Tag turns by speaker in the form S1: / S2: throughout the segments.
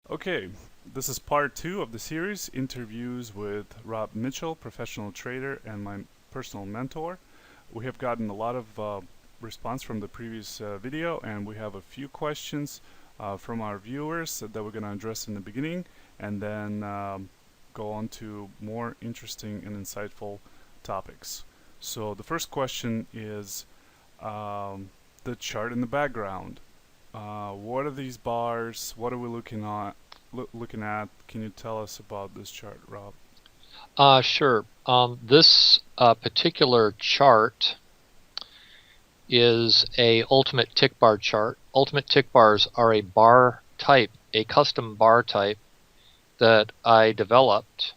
S1: Okay, this is part two of the series, interviews with Rob Mitchell, professional trader and my personal mentor. We have gotten a lot of response from the previous video, and we have a few questions from our viewers that we're going to address in the beginning, and then go on to more interesting and insightful topics. So the first question is the chart in the background. What are these bars? What are we looking at? Can you tell us about this chart, Rob?
S2: Sure. This particular chart is a ultimate tick bar chart. Ultimate tick bars are a bar type, a custom bar type that I developed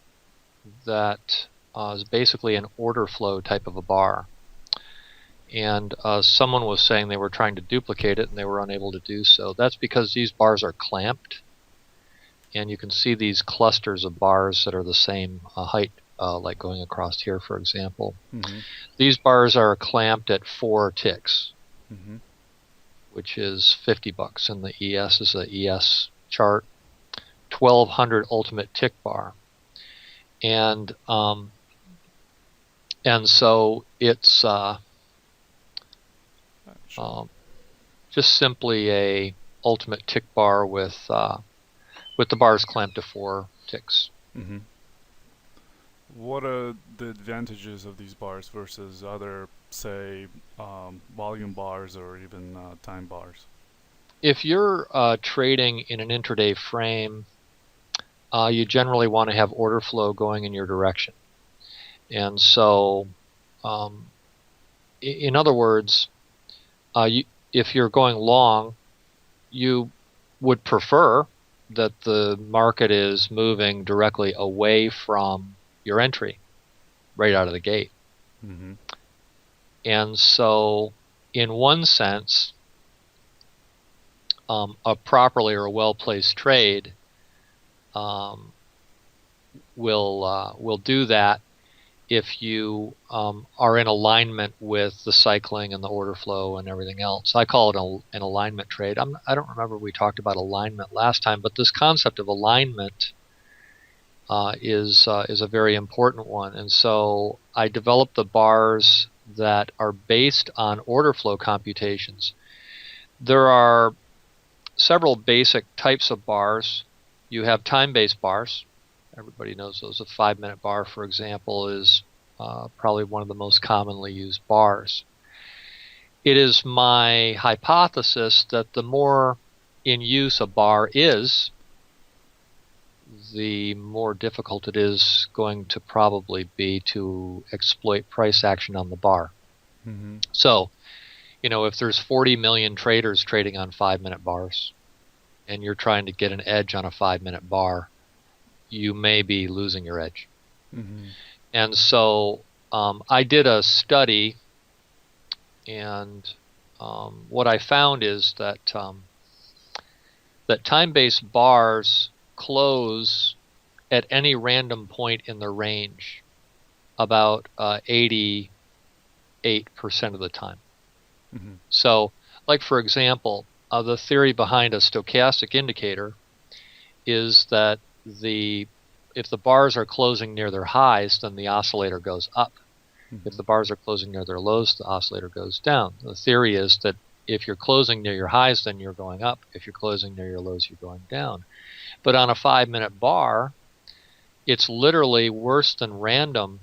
S2: that is basically an order flow type of a bar. And someone was saying they were trying to duplicate it and they were unable to do so. That's because these bars are clamped, and you can see these clusters of bars that are the same height, like going across here, for example.
S1: Mm-hmm.
S2: These bars are clamped at 4 ticks,
S1: Mm-hmm.
S2: which is $50, and the ES is a ES chart, 1200 ultimate tick bar, and so it's just simply a ultimate tick bar with the bars clamped to 4 ticks.
S1: Mm-hmm. What are the advantages of these bars versus other, say, volume bars or even time bars?
S2: If you're trading in an intraday frame, you generally want to have order flow going in your direction. And so, in other words, if you're going long, you would prefer that the market is moving directly away from your entry right out of the gate.
S1: Mm-hmm.
S2: And so, in one sense, a properly or a well-placed trade will do that if you are in alignment with the cycling and the order flow and everything else. I call it an alignment trade. I don't remember if we talked about alignment last time, but this concept of alignment is a very important one. And so I developed the bars that are based on order flow computations. There are several basic types of bars. You have time-based bars. Everybody knows those. A 5-minute bar, for example, is probably one of the most commonly used bars. It is my hypothesis that the more in use a bar is, the more difficult it is going to probably be to exploit price action on the bar.
S1: Mm-hmm.
S2: So, if there's 40 million traders trading on 5-minute bars, and you're trying to get an edge on a 5-minute bar, you may be losing your edge.
S1: Mm-hmm.
S2: And so I did a study, and what I found is that that time-based bars close at any random point in the range about 88% of the time.
S1: Mm-hmm.
S2: So, like for example, the theory behind a stochastic indicator is that if the bars are closing near their highs, then the oscillator goes up.
S1: Mm-hmm.
S2: If the bars are closing near their lows, the oscillator goes down. The theory is that if you're closing near your highs, then you're going up. If you're closing near your lows, you're going down. But on a 5-minute bar, it's literally worse than random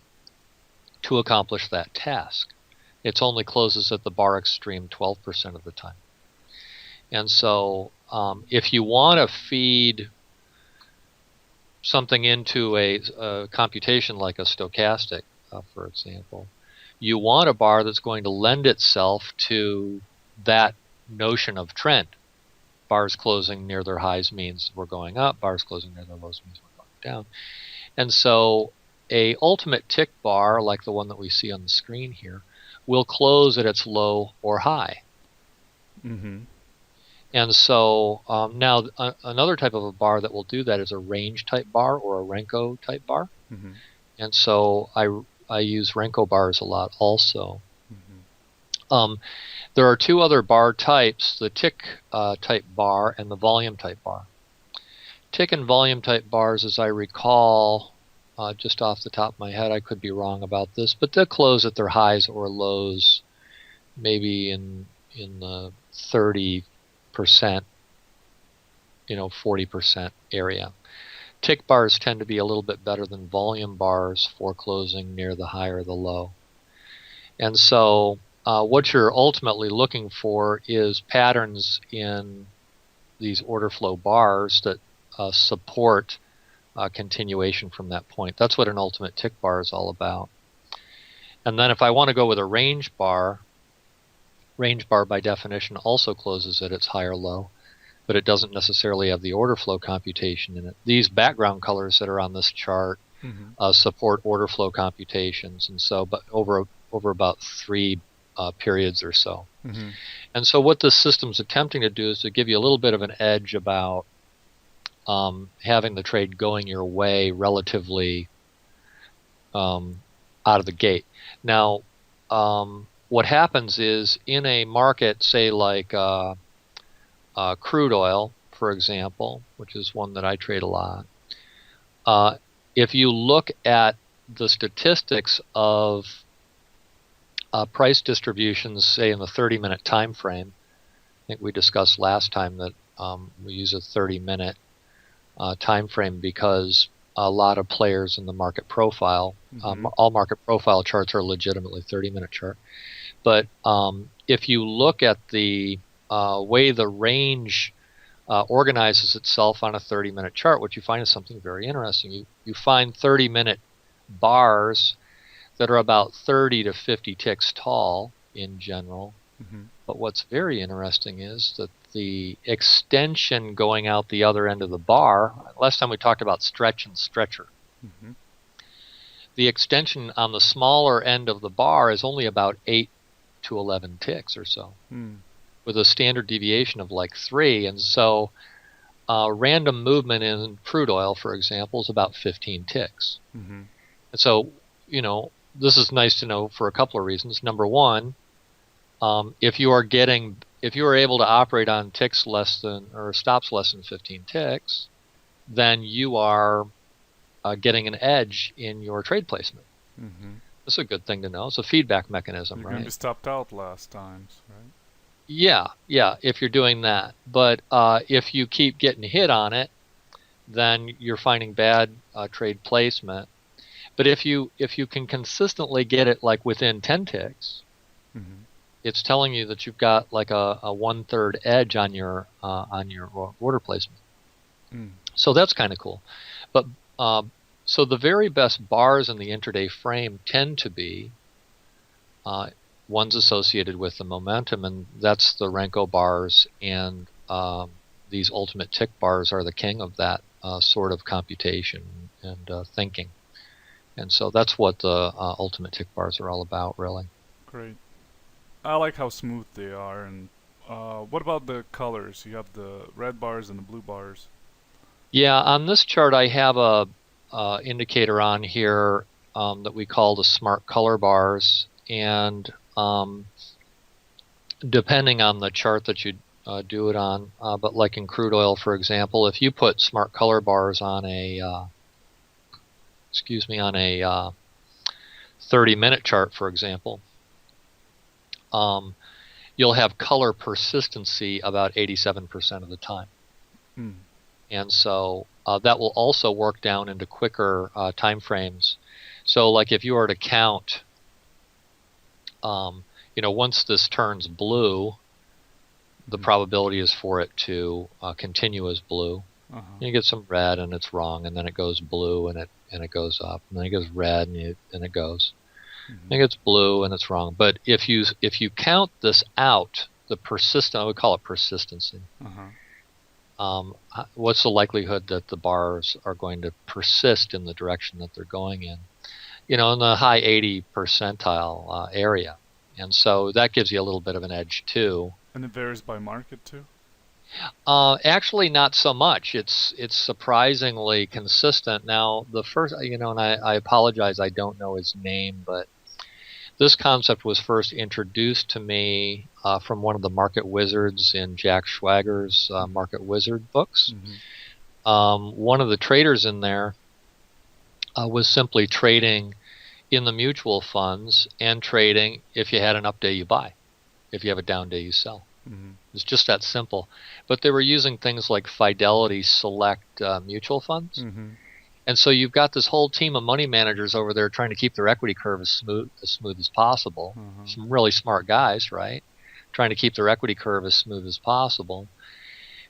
S2: to accomplish that task. It only closes at the bar extreme 12% of the time. And so if you want to feed something into a computation like a stochastic, for example, you want a bar that's going to lend itself to that notion of trend. Bars closing near their highs means we're going up. Bars closing near their lows means we're going down. And so a ultimate tick bar, like the one that we see on the screen here, will close at its low or high.
S1: Mm-hmm.
S2: And so now another type of a bar that will do that is a range type bar or a Renko type bar.
S1: Mm-hmm.
S2: And so I use Renko bars a lot also.
S1: Mm-hmm.
S2: There are 2 other bar types, the tick type bar and the volume type bar. tick and volume type bars, as I recall, just off the top of my head, I could be wrong about this, but they'll close at their highs or lows, maybe in the 30%, 40% area. Tick bars tend to be a little bit better than volume bars for closing near the high or the low. And so what you're ultimately looking for is patterns in these order flow bars that support continuation from that point. That's what an ultimate tick bar is all about. And then if I want to go with a range bar by definition also closes at its high or low, but it doesn't necessarily have the order flow computation in it. These background colors that are on this chart support order flow computations, and so, but over about 3 periods or so. And so what this system's attempting to do is to give you a little bit of an edge about having the trade going your way relatively out of the gate. Now, what happens is in a market, say like crude oil, for example, which is one that I trade a lot, if you look at the statistics of price distributions, say in the 30-minute time frame, I think we discussed last time that we use a 30-minute time frame because a lot of players in the market profile, all market profile charts are legitimately 30-minute chart. But if you look at the way the range organizes itself on a 30-minute chart, what you find is something very interesting. You find 30-minute bars that are about 30 to 50 ticks tall in general. But what's very interesting is that the extension going out the other end of the bar, last time we talked about stretch and stretcher. The extension on the smaller end of the bar is only about 8 to 11 ticks or so, with a standard deviation of like 3. And so random movement in crude oil, for example, is about 15 ticks. And so, this is nice to know for a couple of reasons. Number one, if you are able to operate on ticks less than, or stops less than 15 ticks, then you are getting an edge in your trade placement. That's a good thing to know. It's a feedback mechanism,
S1: You're
S2: right?
S1: going to be stopped out last times, right?
S2: Yeah, if you're doing that. But if you keep getting hit on it, then you're finding bad trade placement. But if you can consistently get it like within 10 ticks, it's telling you that you've got like a 1/3 edge on your order placement. So that's kind of cool. But so the very best bars in the intraday frame tend to be ones associated with the momentum, and that's the Renko bars, and these ultimate tick bars are the king of that sort of computation and thinking. And so that's what the ultimate tick bars are all about, really.
S1: Great. I like how smooth they are. And what about the colors? You have the red bars and the blue bars.
S2: Yeah, on this chart I have a indicator on here that we call the smart color bars, and depending on the chart that you do it on, but like in crude oil, for example, if you put smart color bars on a 30-minute chart, for example, you'll have color persistency about 87% of the time. And so that will also work down into quicker time frames. So like if you were to count, once this turns blue, the probability is for it to continue as blue. You get some red and it's wrong, and then it goes blue and it goes up, and then it goes red and it goes. I think it's blue and it's wrong. But if you count this out, the persistent, I would call it persistency. What's the likelihood that the bars are going to persist in the direction that they're going in? In the high 80 percentile area. And so that gives you a little bit of an edge too.
S1: And it varies by market too?
S2: Actually, not so much. It's surprisingly consistent. Now, the first, and I apologize, I don't know his name, but this concept was first introduced to me from one of the market wizards in Jack Schwager's Market Wizard books. one of the traders in there was simply trading in the mutual funds and trading if you had an up day you buy, if you have a down day you sell.
S1: Mm-hmm.
S2: It's just that simple. But they were using things like Fidelity Select mutual funds.
S1: Mm-hmm.
S2: And so you've got this whole team of money managers over there trying to keep their equity curve as smooth as possible.
S1: Uh-huh.
S2: Some really smart guys, right? Trying to keep their equity curve as smooth as possible.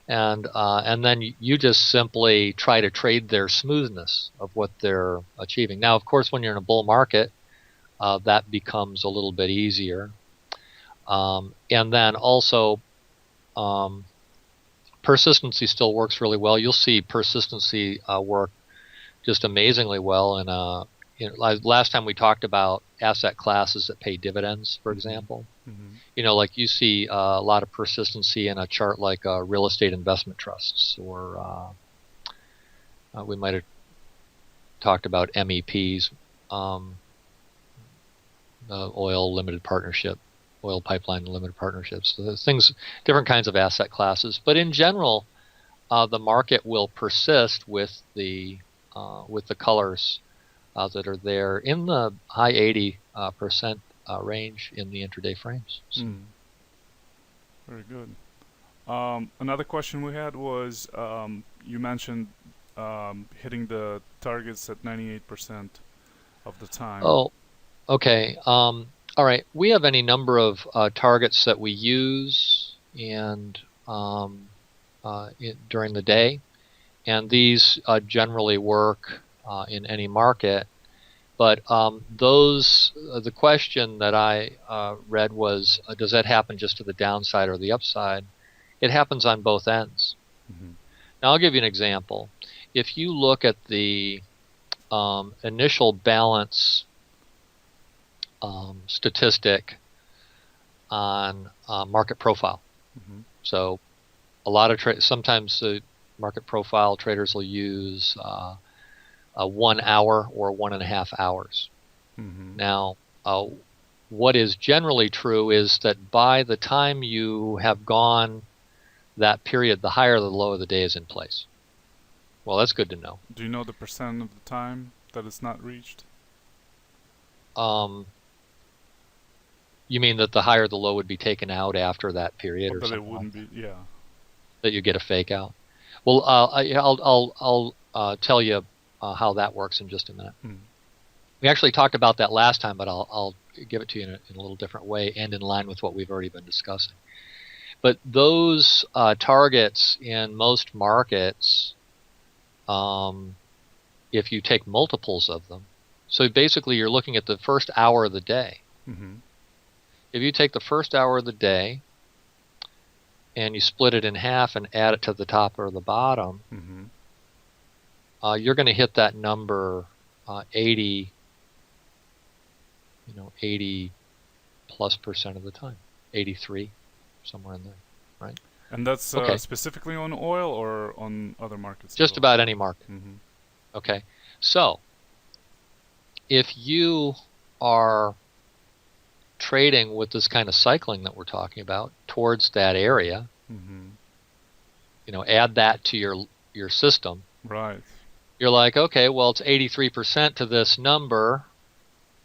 S2: And then you just simply try to trade their smoothness of what they're achieving. Now, of course, when you're in a bull market, that becomes a little bit easier. And then also, persistency still works really well. You'll see persistency work just amazingly well. And last time we talked about asset classes that pay dividends, for example.
S1: Mm-hmm.
S2: Like you see a lot of persistency in a chart like real estate investment trusts, or we might have talked about MEPs, oil limited partnership, oil pipeline limited partnerships. So things, different kinds of asset classes. But in general, the market will persist with the colors that are there in the high 80% range in the intraday frames. So.
S1: Very good. Another question we had was, you mentioned hitting the targets at 98% of the time.
S2: Oh, okay. All right. We have any number of targets that we use and during the day, and these generally work in any market. But the question that I read was, does that happen just to the downside or the upside? It happens on both ends.
S1: Mm-hmm.
S2: Now, I'll give you an example. If you look at the initial balance statistic on market profile,
S1: Mm-hmm.
S2: so a lot of sometimes the market profile traders will use 1 hour or 1.5 hours.
S1: Mm-hmm.
S2: Now, what is generally true is that by the time you have gone that period, the higher the low of the day is in place. Well, that's good to know.
S1: Do you know the percent of the time that it's not reached?
S2: You mean that the higher the low would be taken out after that period, or
S1: that
S2: something
S1: it wouldn't
S2: like
S1: be, yeah.
S2: that you get a fake out? Well, I'll tell you how that works in just a minute. We actually talked about that last time, but I'll give it to you in a little different way and in line with what we've already been discussing. But those targets in most markets, if you take multiples of them, so basically you're looking at the first hour of the day.
S1: Mm-hmm.
S2: If you take the first hour of the day and you split it in half and add it to the top or the bottom,
S1: Mm-hmm.
S2: You're going to hit that number 80 plus percent of the time, 83, somewhere in there, right?
S1: And that's
S2: Okay.
S1: Specifically on oil or on other markets?
S2: Just about any market.
S1: Mm-hmm.
S2: Okay, so if you are trading with this kind of cycling that we're talking about towards that area,
S1: Mm-hmm.
S2: Add that to your system.
S1: Right.
S2: You're like, okay, well, it's 83% to this number.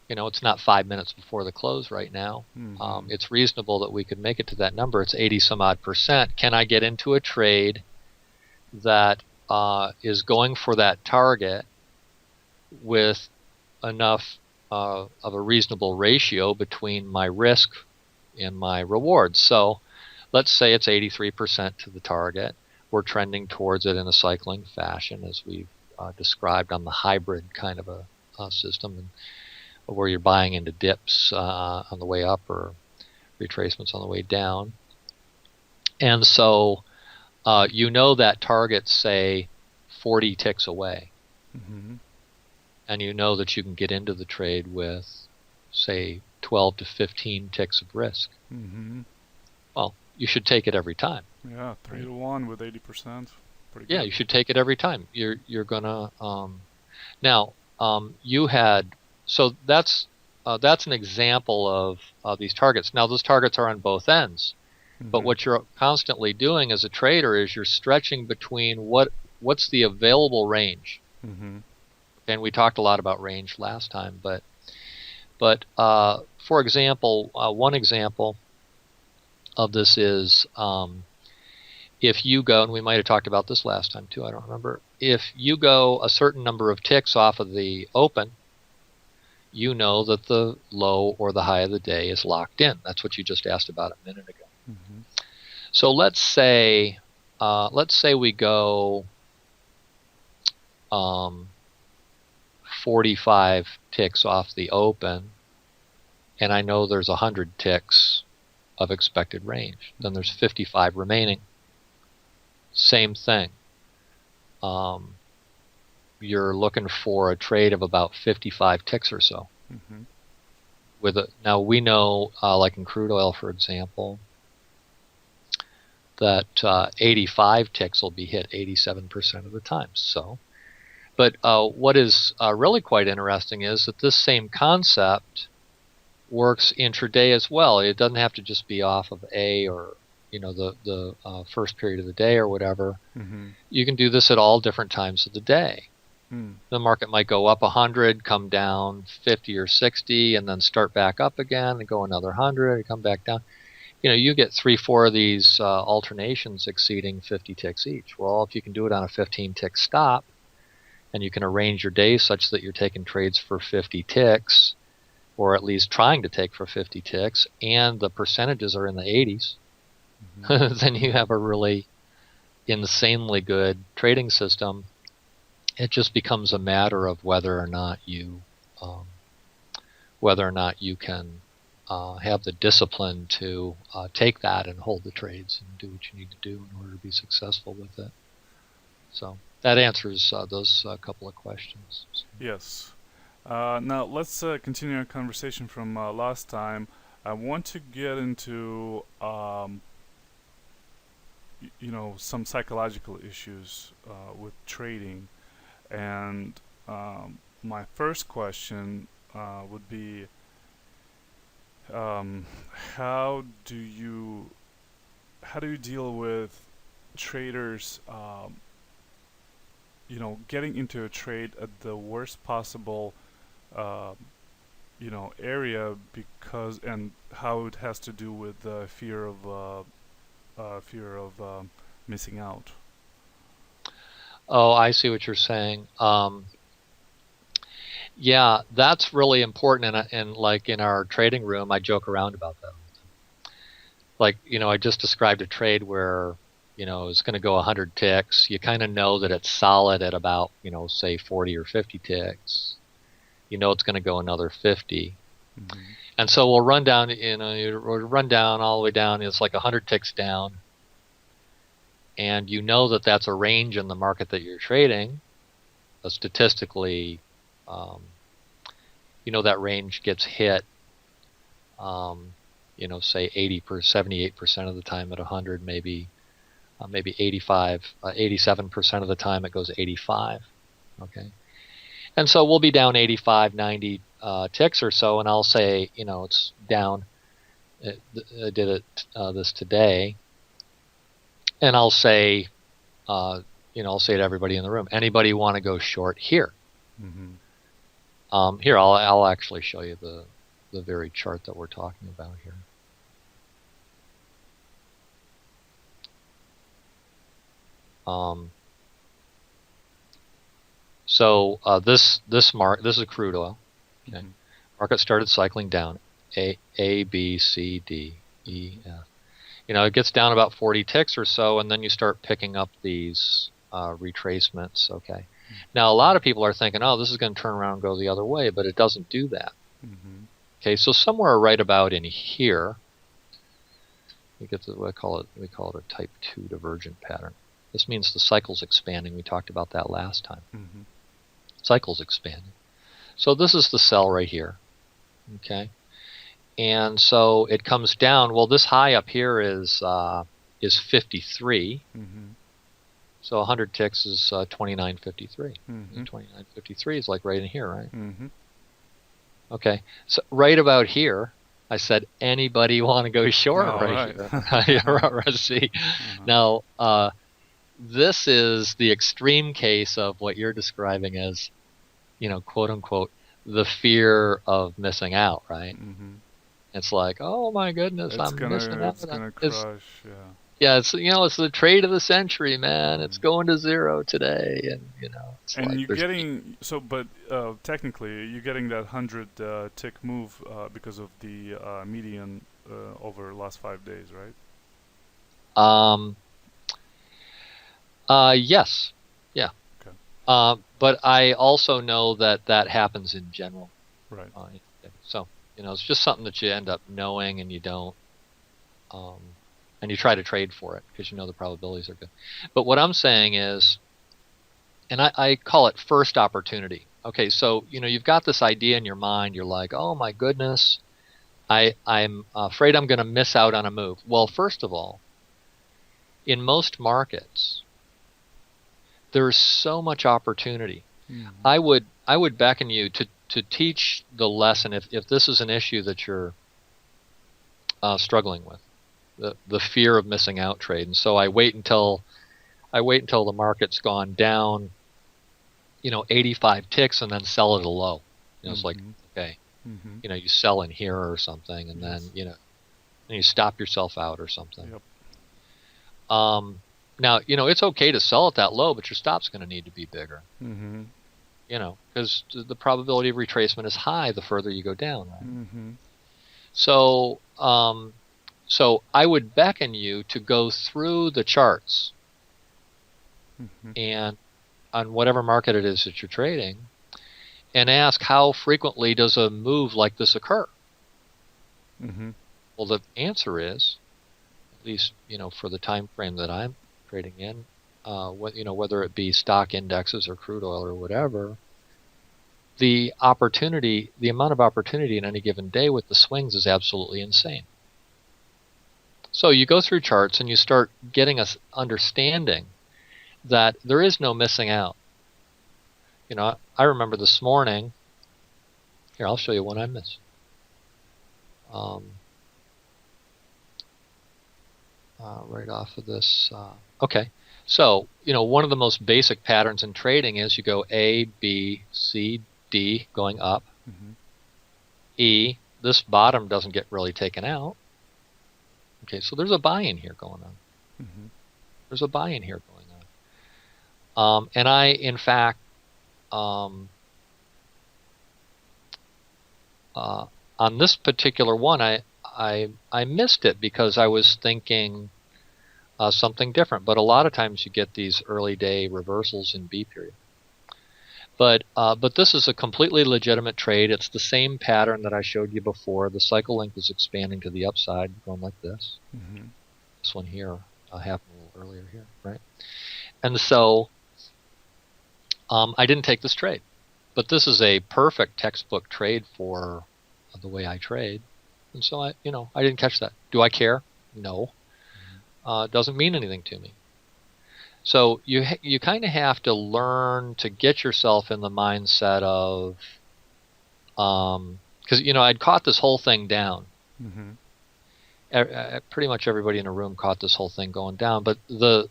S2: It's not 5 minutes before the close right now.
S1: Mm-hmm.
S2: It's reasonable that we could make it to that number. It's 80 some odd percent. Can I get into a trade that is going for that target with enough of a reasonable ratio between my risk and my reward? So let's say it's 83% to the target. We're trending towards it in a cycling fashion, as we've described on the hybrid kind of a system, and where you're buying into dips on the way up or retracements on the way down. And so that target's, say, 40 ticks away.
S1: Mm-hmm.
S2: And you know that you can get into the trade with, say, 12 to 15 ticks of risk.
S1: Mm-hmm.
S2: Well, you should take it every time.
S1: Yeah, 3 to 1 with 80%. Pretty good.
S2: Yeah, you should take it every time. You're gonna now you had, so that's an example of these targets. Now those targets are on both ends,
S1: Mm-hmm.
S2: but what you're constantly doing as a trader is you're stretching between what what's the available range?
S1: Mm-hmm.
S2: And we talked a lot about range last time, but for example, one example of this is if you go, and we might have talked about this last time too, I don't remember. If you go a certain number of ticks off of the open, you know that the low or the high of the day is locked in. That's what you just asked about a minute ago.
S1: Mm-hmm.
S2: So let's say we go 45 ticks off the open, and I know there's 100 ticks of expected range. Then there's 55 remaining. Same thing. You're looking for a trade of about 55 ticks or so.
S1: Mm-hmm.
S2: Now we know, like in crude oil, for example, that 85 ticks will be hit 87% of the time. But what is really quite interesting is that this same concept works intraday as well. It doesn't have to just be off of A or the first period of the day or whatever.
S1: Mm-hmm.
S2: You can do this at all different times of the day. The market might go up 100, come down 50 or 60, and then start back up again and go another 100 and come back down. You get 3-4 of these alternations exceeding 50 ticks each. Well, if you can do it on a 15-tick stop, and you can arrange your day such that you're taking trades for 50 ticks, or at least trying to take for 50 ticks, and the percentages are in the 80s, mm-hmm. then you have a really insanely good trading system. It just becomes a matter of whether or not you can have the discipline to take that and hold the trades and do what you need to do in order to be successful with it. So that answers those couple of questions.
S1: Yes. Now let's continue our conversation from last time. I want to get into some psychological issues with trading. And my first question would be, how do you deal with traders, getting into a trade at the worst possible, area and how it has to do with fear of missing out?
S2: Oh, I see what you're saying. Yeah, that's really important. And like in our trading room, I joke around about that. Like, I just described a trade where, it's going to go 100 ticks. You kind of know that it's solid at about, say 40 or 50 ticks. It's going to go another 50. Mm-hmm. And so we'll run down, you run down all the way down. It's like 100 ticks down. And that that's a range in the market that you're trading. Statistically, that range gets hit, say 78% of the time at 100, maybe 87% of the time it goes 85. Okay. And so we'll be down 85, 90 ticks or so, and I'll say, it's down. I did it this today. And I'll say, I'll say to everybody in the room, anybody want to go short here? Mm-hmm. Here, I'll actually show you the very chart that we're talking about here. This is crude oil. Okay, mm-hmm. Market started cycling down, A, B, C, D, E, F. It gets down about 40 ticks or so, and then you start picking up these retracements. Okay. Mm-hmm. Now, a lot of people are thinking, oh, this is going to turn around and go the other way, but it doesn't do that. Mm-hmm. Okay, so somewhere right about in here, we get to we call it a type 2 divergent pattern. This means the cycle's expanding. We talked about that last time. Mm-hmm. Cycle's expanding. So this is the sell right here. Okay. And so it comes down. Well, this high up here is 53. Mm-hmm. So 100 ticks is 29.53. Mm-hmm. 29.53 is like right in here, right? Mm-hmm. Okay. So right about here, I said, anybody want to go short here? See. Uh-huh. Now, this is the extreme case of what you're describing as, quote unquote, the fear of missing out, right?
S1: Mm-hmm.
S2: It's like, oh my goodness, I'm missing out.
S1: It's gonna crush. Yeah.
S2: Yeah, it's the trade of the century, man. It's
S1: Mm.
S2: going to zero today, and it's
S1: And
S2: like
S1: you're
S2: there's
S1: getting but technically you're getting that 100 tick move because of the median over the last 5 days, right?
S2: um yes, yeah.
S1: Okay.
S2: But I also know that that happens in general.
S1: Right.
S2: So it's just something that you end up knowing, and you don't, um, and you try to trade for it because the probabilities are good. But what I'm saying is, and I call it first opportunity. Okay, so you've got this idea in your mind. You're like, oh my goodness, I'm afraid I'm going to miss out on a move. Well, first of all, in most markets, there's so much opportunity.
S1: Mm-hmm.
S2: I would beckon you to teach the lesson if this is an issue that you're struggling with, the fear of missing out trade. And so I wait until the market's gone down 85 ticks and then sell at a low. It's like, okay, you sell in here or something, and then and you stop yourself out or something.
S1: Yep.
S2: Now it's okay to sell at that low, but your stop's going to need to be bigger.
S1: Mm-hmm.
S2: Because the probability of retracement is high the further you go down, right?
S1: Mm-hmm.
S2: So I would beckon you to go through the charts and on whatever market it is that you're trading, and ask how frequently does a move like this occur?
S1: Mm-hmm.
S2: Well, the answer is, at least for the time frame that I'm trading in, whether it be stock indexes or crude oil or whatever, the amount of opportunity in any given day with the swings is absolutely insane. So you go through charts and you start getting a understanding that there is no missing out. I remember this morning. Here, I'll show you when I missed. Right off of this. Okay. So, one of the most basic patterns in trading is you go A, B, C, D, going up.
S1: Mm-hmm.
S2: E, this bottom doesn't get really taken out. Okay, so there's a buy-in here going on.
S1: Mm-hmm.
S2: There's a buy-in here going on. And I, in fact, on this particular one, I missed it because I was thinking something different. But a lot of times you get these early day reversals in B period. But this is a completely legitimate trade. It's the same pattern that I showed you before. The cycle length is expanding to the upside, going like this.
S1: Mm-hmm.
S2: This one here happened a little earlier here, right? And so I didn't take this trade. But this is a perfect textbook trade for the way I trade. And so I didn't catch that. Do I care? No. It doesn't mean anything to me. So you kind of have to learn to get yourself in the mindset of, because I'd caught this whole thing down.
S1: Mm-hmm.
S2: Pretty much everybody in the room caught this whole thing going down. But the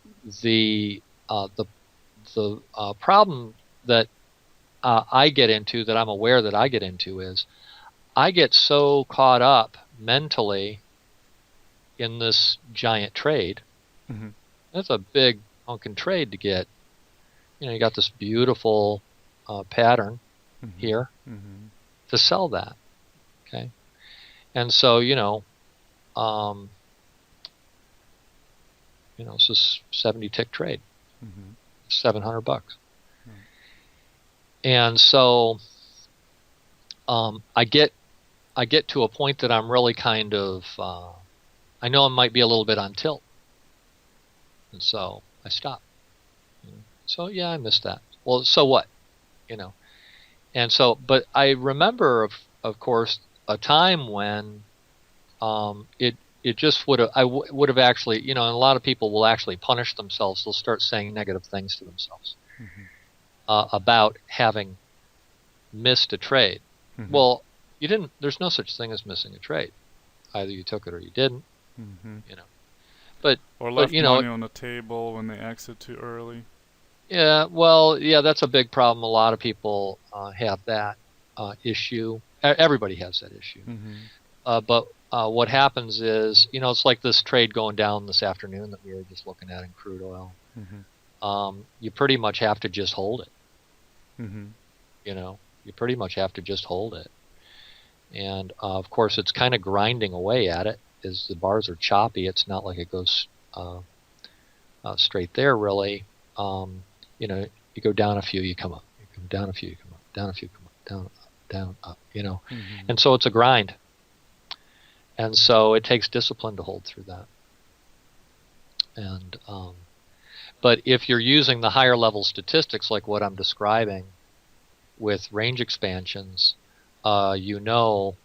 S2: problem that I get into, that I'm aware that I get into, is I get so caught up mentally in this giant trade.
S1: Mm-hmm.
S2: That's a big hunkin' trade to get. You got this beautiful pattern here to sell that. Okay, and so it's this 70 tick trade, $700. And so I get to a point that I'm really kind of I know I might be a little bit on tilt, and so I stop. So yeah, I missed that. Well, so what? And so, but I remember, of course, a time when it just would have, would have actually, and a lot of people will actually punish themselves. They'll start saying negative things to themselves about having missed a trade. Well, you didn't. There's no such thing as missing a trade. Either you took it or you didn't. but
S1: Or
S2: but
S1: left money on the table when they exit too early.
S2: yeah, well, yeah, that's a big problem. A lot of people have that issue. Everybody has that issue.
S1: Mm-hmm.
S2: But what happens is, it's like this trade going down this afternoon that we were just looking at in crude oil.
S1: Mm-hmm.
S2: You pretty much have to just hold it.
S1: Mm-hmm.
S2: You pretty much have to just hold it. And of course, it's kind of grinding away at it as the bars are choppy. It's not like it goes straight there, really. You go down a few, you come up. You come down a few, you come up. Down a few, come up. Down, up, down, up.
S1: Mm-hmm.
S2: And so it's a grind. And so it takes discipline to hold through that. And but if you're using the higher level statistics like what I'm describing with range expansions, you know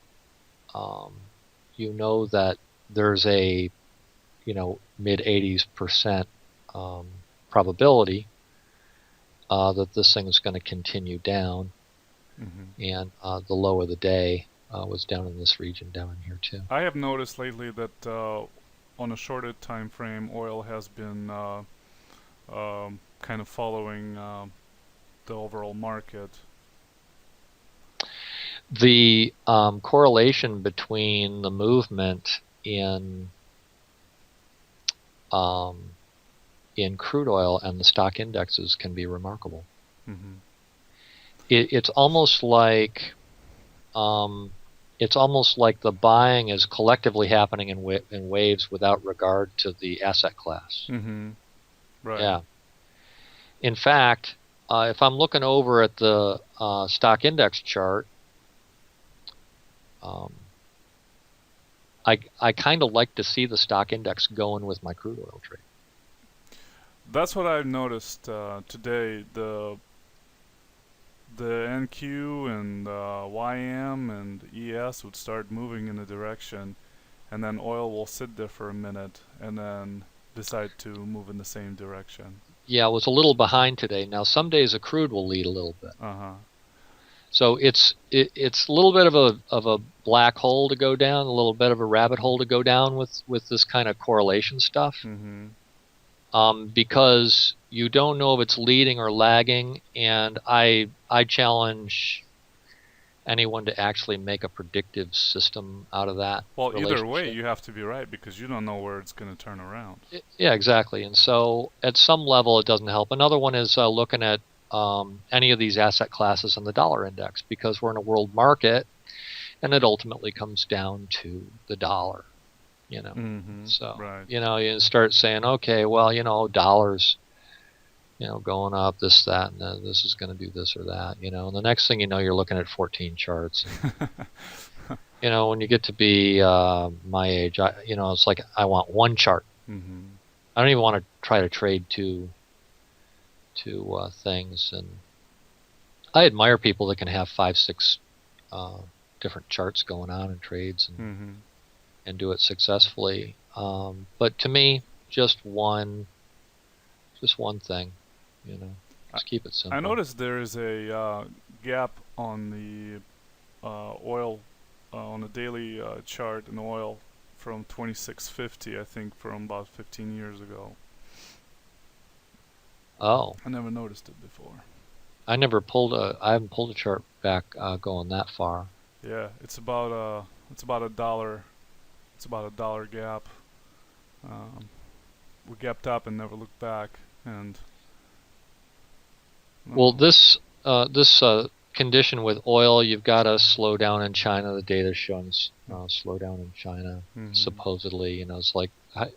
S2: that there's a mid 80% probability that this thing is going to continue down. Mm-hmm. And the low of the day was down in this region, down in here too.
S1: I have noticed lately that on a shorter time frame, oil has been kind of following the overall market.
S2: The correlation between the movement in crude oil and the stock indexes can be remarkable. Mm-hmm. It's almost like the buying is collectively happening in waves without regard to the asset class.
S1: Mm-hmm. Right.
S2: Yeah. In fact, if I'm looking over at the stock index chart, I kind of like to see the stock index going with my crude oil trade.
S1: That's what I've noticed today. The NQ and YM and ES would start moving in a direction, and then oil will sit there for a minute and then decide to move in the same direction.
S2: Yeah, it was a little behind today. Now some days a crude will lead a little bit.
S1: Uh-huh.
S2: So it's a little bit of a black hole to go down, a little bit of a rabbit hole to go down with this kind of correlation stuff.
S1: Mm-hmm.
S2: Because you don't know if it's leading or lagging, and I challenge anyone to actually make a predictive system out of that.
S1: Well, either way, you have to be right because you don't know where it's going to turn around.
S2: Yeah, exactly. And so at some level, it doesn't help. Another one is looking at any of these asset classes in the dollar index, because we're in a world market, and it ultimately comes down to the dollar.
S1: Mm-hmm.
S2: So
S1: right.
S2: You start saying, okay, well, dollars, going up, this, that, and this is going to do this or that, and the next thing you know, you're looking at 14 charts. And, when you get to be my age, it's like I want one chart.
S1: Mm-hmm.
S2: I don't even want to try to trade two things. And I admire people that can have 5, 6 different charts going on in trades and
S1: mm-hmm.
S2: and do it successfully. But to me, just one thing, just keep it simple.
S1: I noticed there is a gap on the oil on the daily chart in oil from 2650, I think, from about 15 years ago.
S2: Oh,
S1: I never noticed it before.
S2: I haven't pulled a chart back going that far.
S1: Yeah, it's about a dollar. It's about $1 gap. We gapped up and never looked back. And
S2: well, this condition with oil, you've got a slowdown in China. The data showing slowdown in China. Mm-hmm. Supposedly, it's like I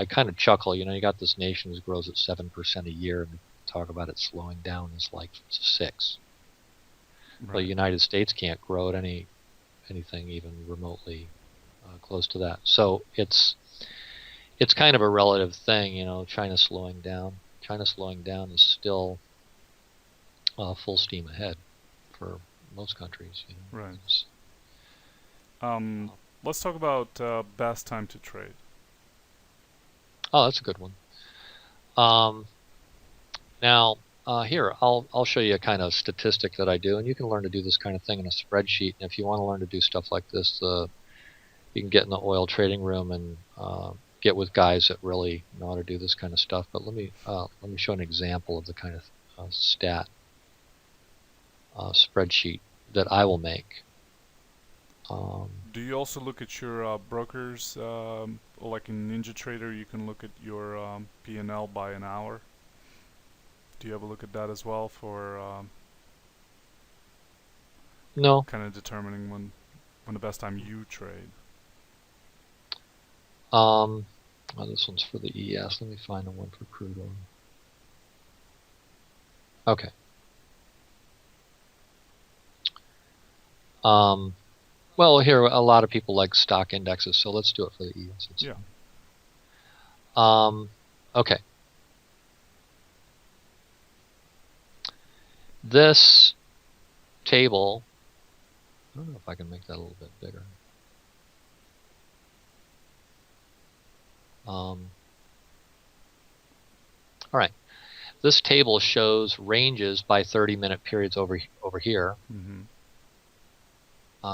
S2: kind of chuckle. You got this nation that grows at 7% a year, and talk about it slowing down is like 6. Right. The United States can't grow at anything even remotely close to that. So it's kind of a relative thing, China slowing down. China slowing down is still full steam ahead for most countries.
S1: Right. Let's talk about best time to trade.
S2: Oh, that's a good one. Now, here, I'll show you a kind of statistic that I do, and you can learn to do this kind of thing in a spreadsheet. And if you want to learn to do stuff like this, you can get in the oil trading room and get with guys that really know how to do this kind of stuff. But let me show an example of the kind of stat spreadsheet that I will make.
S1: Do you also look at your brokers, like in NinjaTrader? You can look at your P&L by an hour. Do you ever look at that as well for
S2: No.
S1: kind of determining when the best time you trade?
S2: Oh, this one's for the ES. Let me find the one for crude oil. Okay. Well, here a lot of people like stock indexes, so let's do it for the ES.
S1: Yeah.
S2: Okay. This table, I don't know if I can make that a little bit bigger. All right. This table shows ranges by 30-minute periods over here.
S1: Mm-hmm.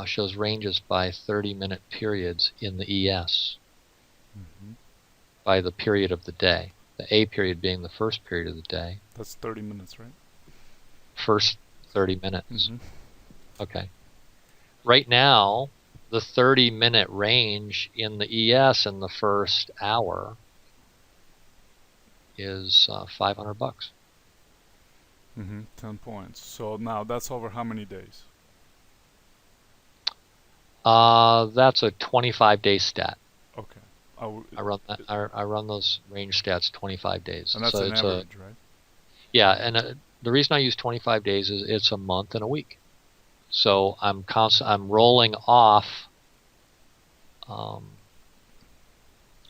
S2: Shows ranges by 30-minute periods in the ES.
S1: Mm-hmm.
S2: By the period of the day. The A period being the first period of the day.
S1: That's 30 minutes, right?
S2: First 30 minutes.
S1: Mm-hmm.
S2: Okay. Right now, the 30-minute range in the ES in the first hour is $500.
S1: Mm-hmm. 10 points. So now that's over how many days?
S2: That's a 25-day stat.
S1: Okay.
S2: I run that. I run those range stats 25 days.
S1: And that's
S2: so
S1: an average, right?
S2: Yeah, and the reason I use 25 days is it's a month and a week. So I'm rolling off. I'm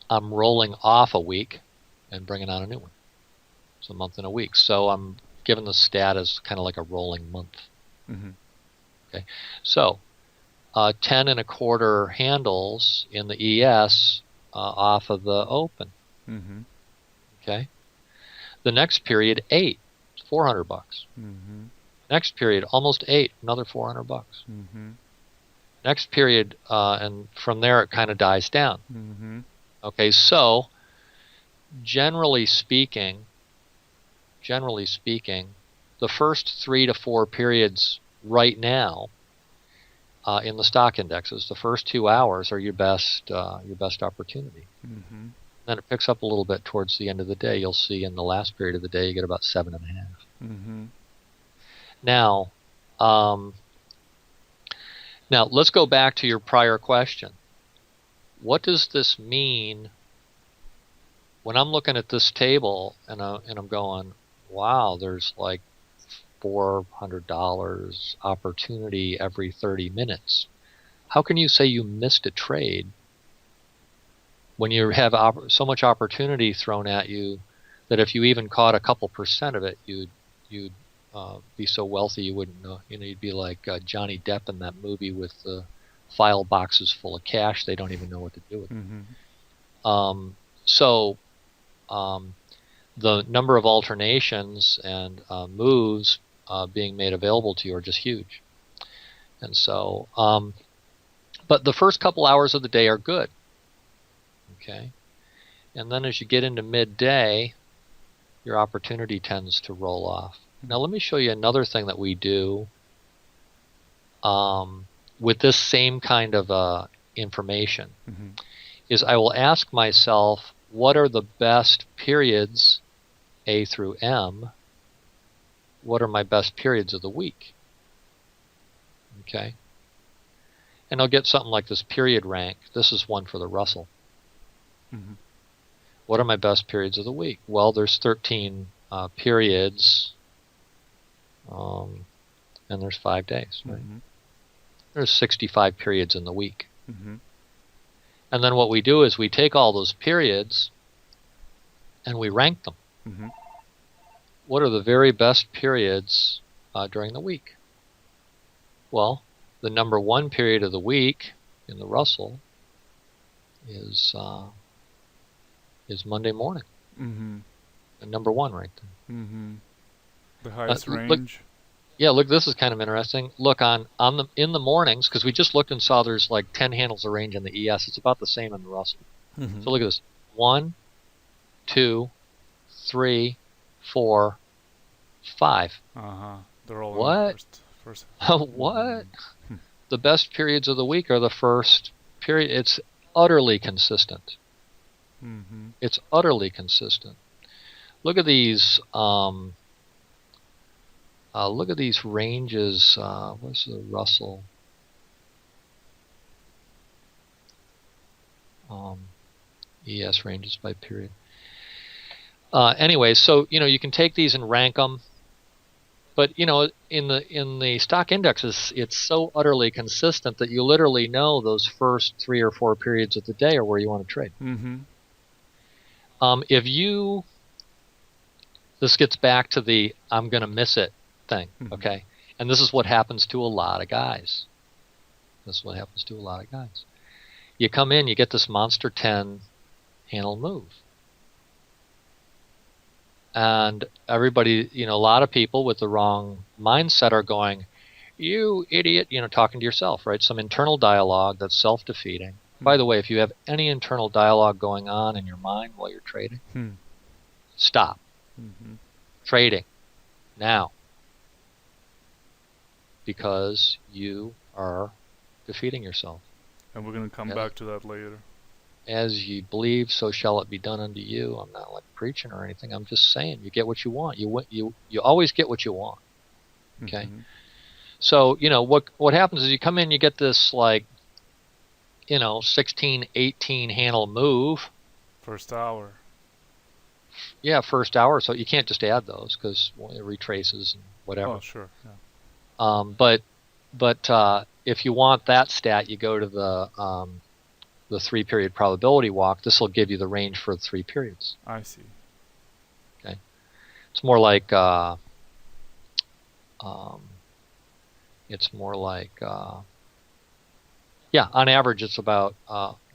S2: rolling off a week and bringing on a new one. It's a month and a week. So I'm given the stat as kind of like a rolling month.
S1: Mm-hmm.
S2: Okay. So 10 1/4 handles in the ES off of the open.
S1: Mm-hmm.
S2: Okay. The next period 8, $400.
S1: Mm-hmm.
S2: Next period almost 8, another $400.
S1: Mm-hmm.
S2: Next period, and from there it kind of dies down.
S1: Mm-hmm.
S2: Okay, so generally speaking, the first 3 to 4 periods right now in the stock indexes, the first 2 hours are your best opportunity.
S1: Mm-hmm.
S2: Then it picks up a little bit towards the end of the day. You'll see in the last period of the day you get about 7.5.
S1: Mm-hmm.
S2: Now let's go back to your prior question. What does this mean when I'm looking at this table and I'm going, wow, there's like $400 opportunity every 30 minutes. How can you say you missed a trade when you have so much opportunity thrown at you that if you even caught a couple percent of it, you'd be so wealthy you wouldn't know. You'd be like Johnny Depp in that movie with the file boxes full of cash. They don't even know what to do with it.
S1: Mm-hmm.
S2: So the number of alternations and moves being made available to you are just huge. And so, but the first couple hours of the day are good. Okay. And then as you get into midday, your opportunity tends to roll off. Now let me show you another thing that we do with this same kind of information.
S1: Mm-hmm.
S2: Is I will ask myself, what are the best periods, A through M? What are my best periods of the week? Okay. And I'll get something like this period rank. This is one for the Russell.
S1: Mm-hmm.
S2: What are my best periods of the week? Well, there's 13 periods, and there's 5 days. Right?
S1: Mm-hmm.
S2: There's 65 periods in the week.
S1: Mm-hmm.
S2: And then what we do is we take all those periods and we rank them.
S1: Mm-hmm.
S2: What are the very best periods during the week? Well, the number 1 period of the week in the Russell is Monday morning.
S1: Mm-hmm.
S2: And number 1 right there.
S1: Mm-hmm. The highest range.
S2: Look, this is kind of interesting. Look in the mornings, because we just looked and saw there's like 10 handles of range in the ES. It's about the same in the Russell.
S1: Mm-hmm.
S2: So look at this. 1, 2, 3, 4, 5.
S1: They're all
S2: What?
S1: in the first.
S2: What? The best periods of the week are the first period. It's utterly consistent. It's utterly consistent. Look at these. Look at these ranges. What's the Russell? ES ranges by period. Anyway, so you can take these and rank them, but in the stock indexes, it's so utterly consistent that you literally know those first 3 or 4 periods of the day are where you want to trade. This gets back to the I'm going to miss it thing, okay? And this is what happens to a lot of guys. You come in, you get this monster 10 handle move. And everybody, a lot of people with the wrong mindset are going, you idiot, talking to yourself, right? Some internal dialogue that's self-defeating. By the way, if you have any internal dialogue going on in your mind while you're trading, stop. Trading now. Because you are defeating yourself.
S1: And we're going to come back to that later.
S2: As you believe, so shall it be done unto you. I'm not like preaching or anything. I'm just saying, you get what you want. You always get what you want. Okay. So what happens is you come in, you get this 16, 18 handle move.
S1: First hour.
S2: Yeah, first hour. So you can't just add those because it retraces and whatever.
S1: Oh, sure. Yeah.
S2: But if you want that stat, you go to the 3-period probability walk. This will give you the range for the 3 periods.
S1: I see.
S2: Okay, it's more like on average it's about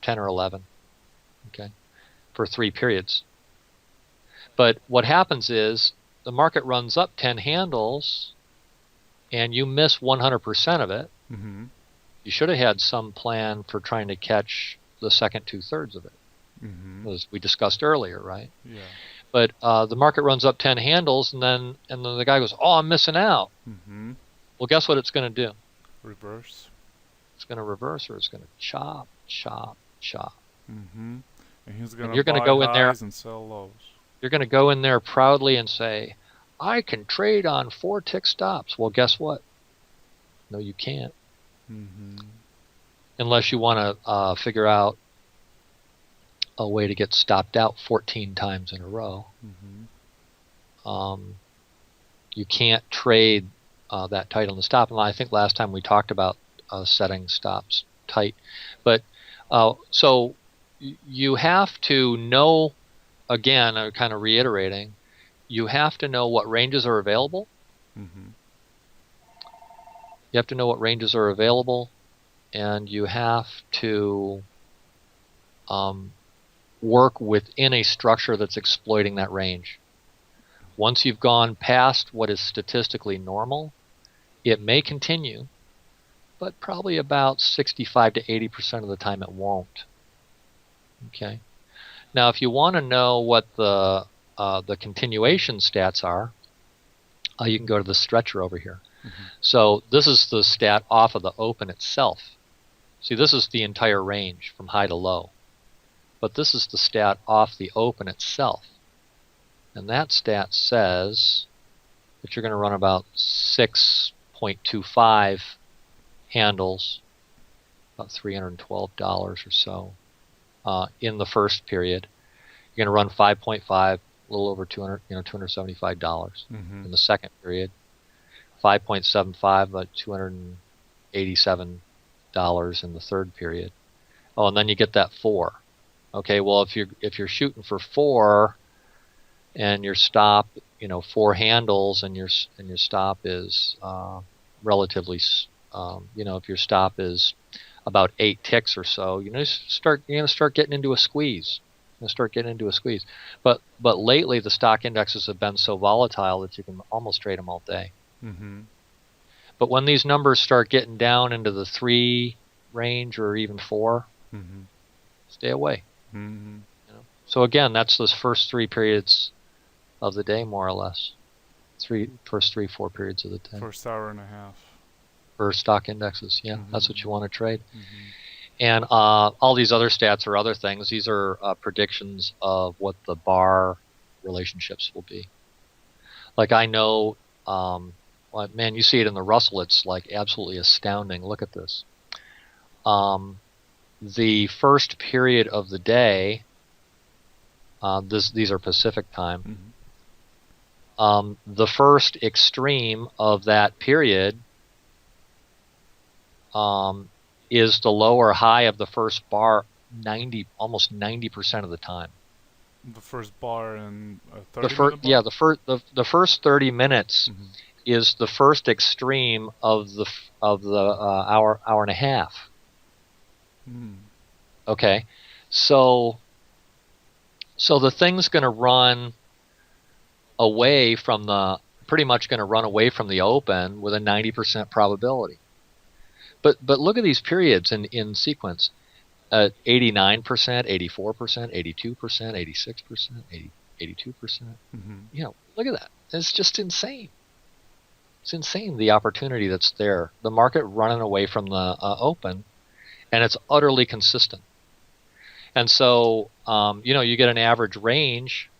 S2: 10 or 11. Okay, for 3 periods. But what happens is the market runs up 10 handles, and you miss 100% of it. You should have had some plan for trying to catch the second 2/3 of it, as we discussed earlier, right?
S1: Yeah.
S2: But the market runs up 10 handles, and then the guy goes, "Oh, I'm missing out." Well, guess what it's going to do?
S1: Reverse.
S2: It's going to reverse, or it's going to chop, chop, chop.
S1: And he's going
S2: you're
S1: to
S2: go in there
S1: and sell lows.
S2: You're going to go in there proudly and say, "I can trade on 4 tick stops." Well, guess what? No, you can't. Unless you want to figure out a way to get stopped out 14 times in a row. You can't trade that tight on the stop. And I think last time we talked about setting stops tight. But so you have to know, again, I'm kind of reiterating, you have to know what ranges are available. You have to know what ranges are available, and you have to work within a structure that's exploiting that range. Once you've gone past what is statistically normal, it may continue, but probably about 65 to 80% of the time it won't. Okay. Now, if you want to know what the continuation stats are, you can go to the stretcher over here. So this is the stat off of the open itself. See, this is the entire range from high to low. But this is the stat off the open itself. And that stat says that you're going to run about 6.25 handles, about $312 or so, in the first period. You're going to run 5.5, a little over $275 in the second period. 5.75, about $287 in the third period. Oh, and then you get that 4. Okay, well, if you're shooting for 4, and your stop, 4 handles, and your stop is relatively, if your stop is about 8 ticks or so, you're going to start getting into a squeeze. But lately the stock indexes have been so volatile that you can almost trade them all day. But when these numbers start getting down into the 3 range or even 4, stay away. So again, that's those first 3 periods of the day, more or less. First 3, 4 periods of the day.
S1: First hour and a half.
S2: For stock indexes, yeah, that's what you want to trade.
S1: Mm-hmm.
S2: And all these other stats are other things. These are predictions of what the bar relationships will be. Like I know, well, man, you see it in the Russell. It's like absolutely astounding. Look at this. The first period of the day, these are Pacific time.
S1: Mm-hmm.
S2: The first extreme of that period is the lower high of the first bar almost 90% of the time.
S1: The first bar in 30 minute bar?
S2: Yeah, the first 30 minutes
S1: mm-hmm.
S2: is the first extreme of the hour and a half.
S1: Mm.
S2: Okay, so the thing's going to run away from pretty much going to run away from the open with a 90% probability. But look at these periods in sequence. 89%, 84%, 82%, 86%, 82%.
S1: Mm-hmm.
S2: You know, look at that. It's just insane. It's insane, the opportunity that's there. The market running away from the open, and it's utterly consistent. And so, you get an average range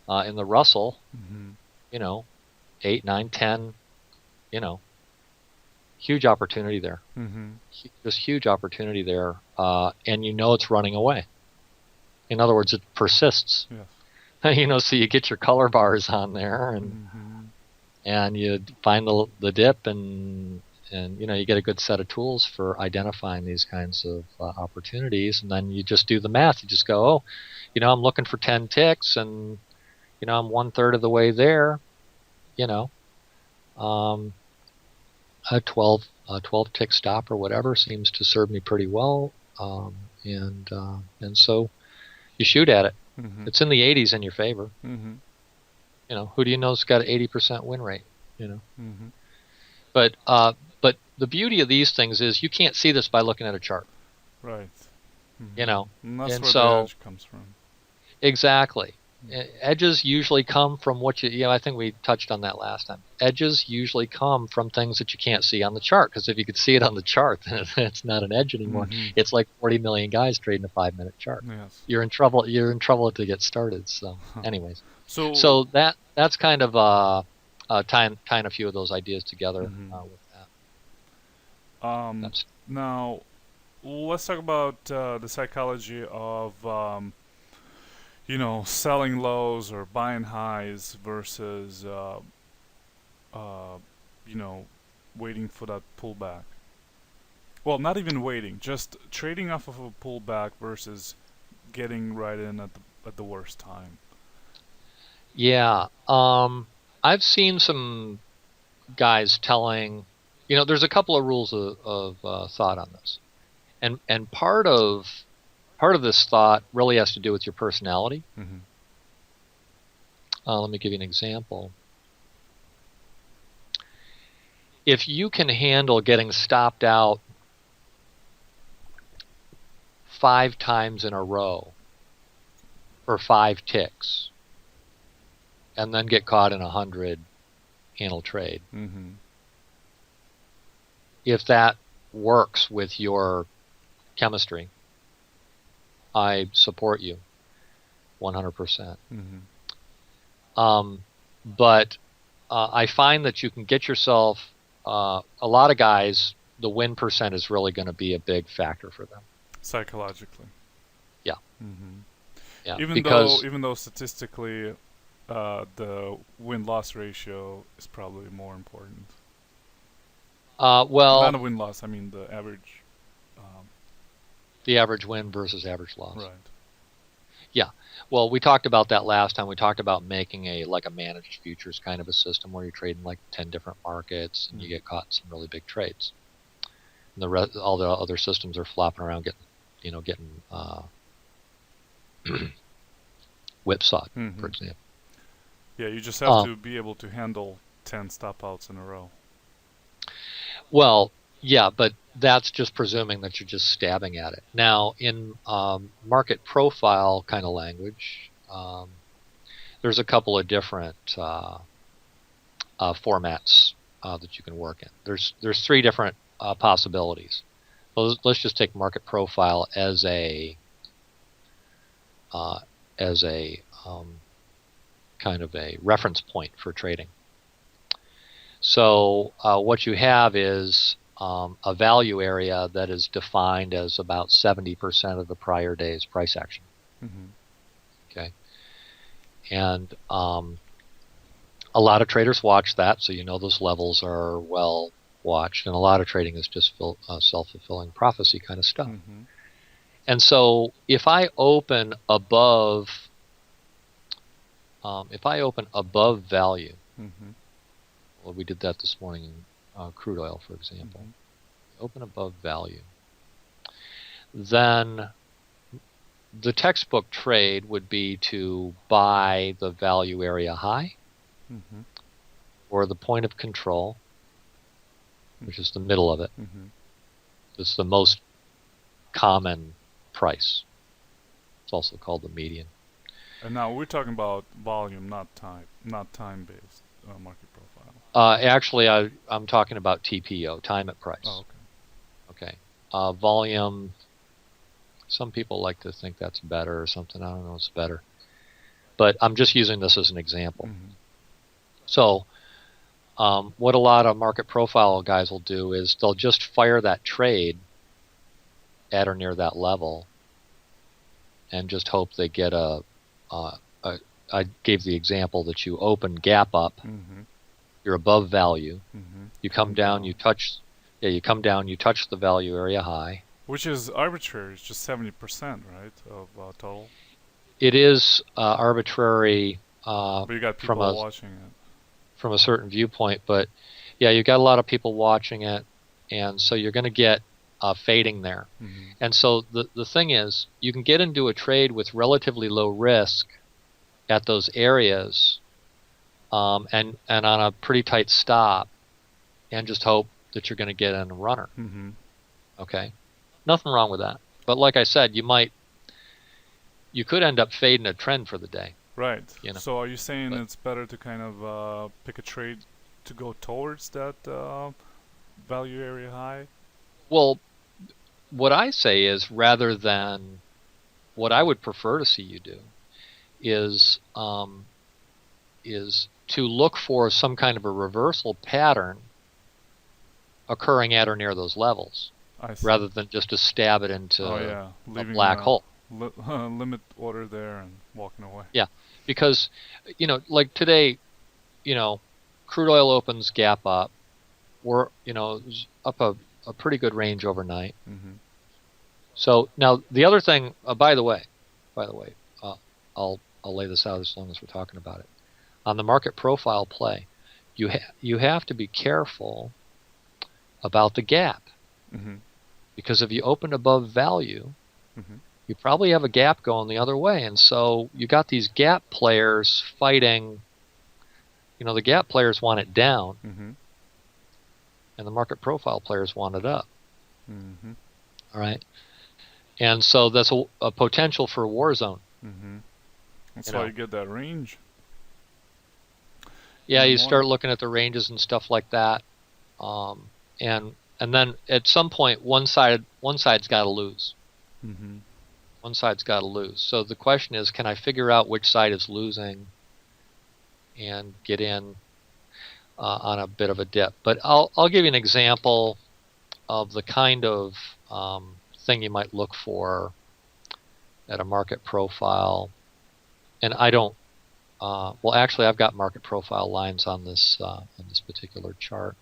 S2: in the Russell,
S1: mm-hmm.
S2: 8, 9, 10, huge opportunity there.
S1: Mm-hmm.
S2: Just huge opportunity there, and it's running away. In other words, it persists.
S1: Yes.
S2: So you get your color bars on there, and you find the dip, and you get a good set of tools for identifying these kinds of opportunities, and then you just do the math. You just go, I'm looking for 10 ticks, and I'm 1/3 of the way there. A 12 tick stop or whatever seems to serve me pretty well, and so you shoot at it.
S1: Mm-hmm.
S2: It's in the 80s in your favor.
S1: Mm-hmm.
S2: Who do you know's got an 80% win rate?
S1: Mm-hmm.
S2: But the beauty of these things is you can't see this by looking at a chart.
S1: Right. Mm-hmm.
S2: And
S1: that's where
S2: so
S1: the edge comes from.
S2: Exactly. Edges usually come from what I think we touched on that last time. Edges usually come from things that you can't see on the chart, because if you could see it on the chart, then it's not an edge anymore.
S1: Mm-hmm.
S2: It's like 40 million guys trading a 5-minute chart.
S1: Yes.
S2: You're in trouble to get started. So anyways,
S1: so
S2: that's kind of tying a few of those ideas together with that.
S1: Now let's talk about the psychology of selling lows or buying highs versus, waiting for that pullback. Well, not even waiting, just trading off of a pullback versus getting right in at the worst time.
S2: Yeah, I've seen some guys telling, there's a couple of rules of thought on this, and part of this thought really has to do with your personality.
S1: Mm-hmm.
S2: Let me give you an example. If you can handle getting stopped out 5 times in a row for 5 ticks, and then get caught in a 100 handle trade,
S1: mm-hmm.
S2: if that works with your chemistry, I support you 100%.
S1: Mm-hmm.
S2: But I find that you can get yourself, a lot of guys, the win percent is really going to be a big factor for them.
S1: Psychologically.
S2: Yeah.
S1: Mm-hmm.
S2: Yeah.
S1: Even though statistically, the win-loss ratio is probably more important.
S2: Well,
S1: not a win-loss. I mean the average.
S2: The average win versus average loss.
S1: Right.
S2: Yeah. Well, we talked about that last time. We talked about making a managed futures kind of a system where you're trading like 10 different markets, and you get caught in some really big trades. And all the other systems are flopping around, getting whipsawed,
S1: mm-hmm.
S2: for example.
S1: Yeah, you just have to be able to handle 10 stop outs in a row.
S2: Well, Yeah, but that's just presuming that you're just stabbing at it. Now, in market profile kind of language, there's a couple of different formats that you can work in. There's three different possibilities. Well, let's just take market profile as a kind of a reference point for trading. So what you have is a value area that is defined as about 70% of the prior day's price action.
S1: Mm-hmm.
S2: Okay, and a lot of traders watch that, so you know those levels are well watched, and a lot of trading is just self-fulfilling prophecy kind of stuff.
S1: Mm-hmm.
S2: And so if I open above value,
S1: Mm-hmm.
S2: well, we did that this morning in crude oil, for example. Mm-hmm. Open above value, then the textbook trade would be to buy the value area high,
S1: Mm-hmm.
S2: or the point of control, which is the middle of it.
S1: Mm-hmm.
S2: It's the most common price. It's also called the median.
S1: And now we're talking about volume, not time-based market profile.
S2: Actually, I'm talking about TPO, time at price.
S1: Oh,
S2: okay. Volume, some people like to think that's better or something. I don't know what's better. But I'm just using this as an example.
S1: Mm-hmm.
S2: So what a lot of market profile guys will do is they'll just fire that trade at or near that level and just hope they get I gave the example that you open gap up,
S1: mm-hmm.
S2: you're above value,
S1: mm-hmm.
S2: you come down, you touch the value area high.
S1: Which is arbitrary. It's just 70%, right, of total?
S2: It is arbitrary
S1: but you got people watching it.
S2: From a certain viewpoint, but yeah, you've got a lot of people watching it, and so you're going to get fading there.
S1: Mm-hmm.
S2: And so the thing is, you can get into a trade with relatively low risk at those areas, and on a pretty tight stop, and just hope that you're going to get in a runner.
S1: Mm-hmm.
S2: Okay, nothing wrong with that. But like I said, you could end up fading a trend for the day.
S1: Right.
S2: You know?
S1: So are you saying it's better to kind of pick a trade to go towards that value area high?
S2: Well, what I say is, rather than what I would prefer to see you do is to look for some kind of a reversal pattern occurring at or near those levels, rather than just to stab it into a black hole.
S1: Limit order there and walking away.
S2: Yeah, because like today, crude oil opens gap up. We're up a pretty good range overnight.
S1: Mm-hmm.
S2: So now the other thing, by the way, I'll lay this out as long as we're talking about it. On the market profile play, you have to be careful about the gap,
S1: mm-hmm.
S2: because if you open above value,
S1: mm-hmm.
S2: you probably have a gap going the other way, and so you got these gap players fighting. The gap players want it down,
S1: mm-hmm.
S2: and the market profile players want it up.
S1: Mm-hmm.
S2: All right, and so that's a potential for a war zone.
S1: Mm-hmm. That's why you get that range.
S2: Yeah, you start looking at the ranges and stuff like that, and then at some point one side's got to lose.
S1: Mm-hmm.
S2: One side's got to lose. So the question is, can I figure out which side is losing and get in on a bit of a dip? But I'll give you an example of the kind of thing you might look for at a market profile. And I don't. Well, actually, I've got market profile lines on this particular chart.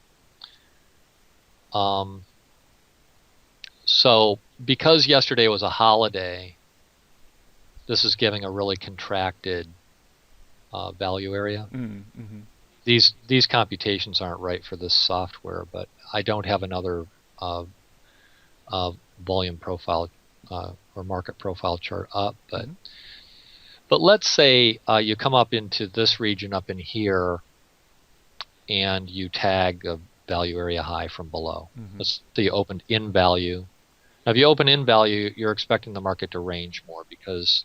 S2: So because yesterday was a holiday, this is giving a really contracted value area.
S1: Mm-hmm.
S2: These computations aren't right for this software, but I don't have another volume profile or market profile chart up. But
S1: mm-hmm.
S2: But let's say you come up into this region up in here, and you tag value area high from below.
S1: Mm-hmm.
S2: Let's say you opened in value. Now, if you open in value, you're expecting the market to range more, because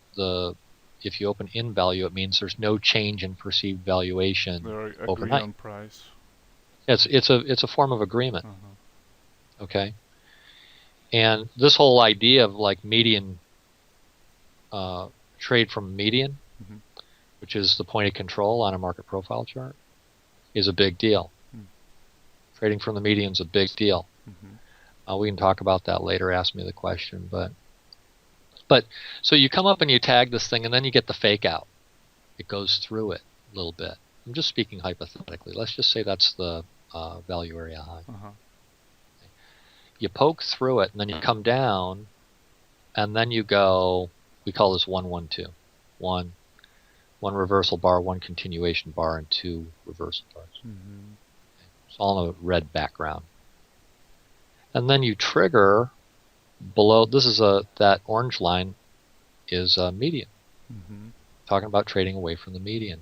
S2: if you open in value, it means there's no change in perceived valuation
S1: They're agree
S2: overnight.
S1: on price.
S2: It's a form of agreement.
S1: Uh-huh.
S2: Okay. And this whole idea of like median trade from median,
S1: Mm-hmm.
S2: which is the point of control on a market profile chart, is a big deal. Trading from the median is a big deal. We can talk about that later. Ask me the question, but so you come up and you tag this thing, and then you get the fake out. It goes through it a little bit. I'm just speaking hypothetically. Let's just say that's the value area high.
S1: Uh-huh.
S2: You poke through it, and then you come down, and then you go. We call this 1-1-2. One reversal bar, one continuation bar, and two reversal bars.
S1: Mm-hmm.
S2: It's all on a red background. And then you trigger below. This is that orange line is a median.
S1: Mm-hmm.
S2: Talking about trading away from the median.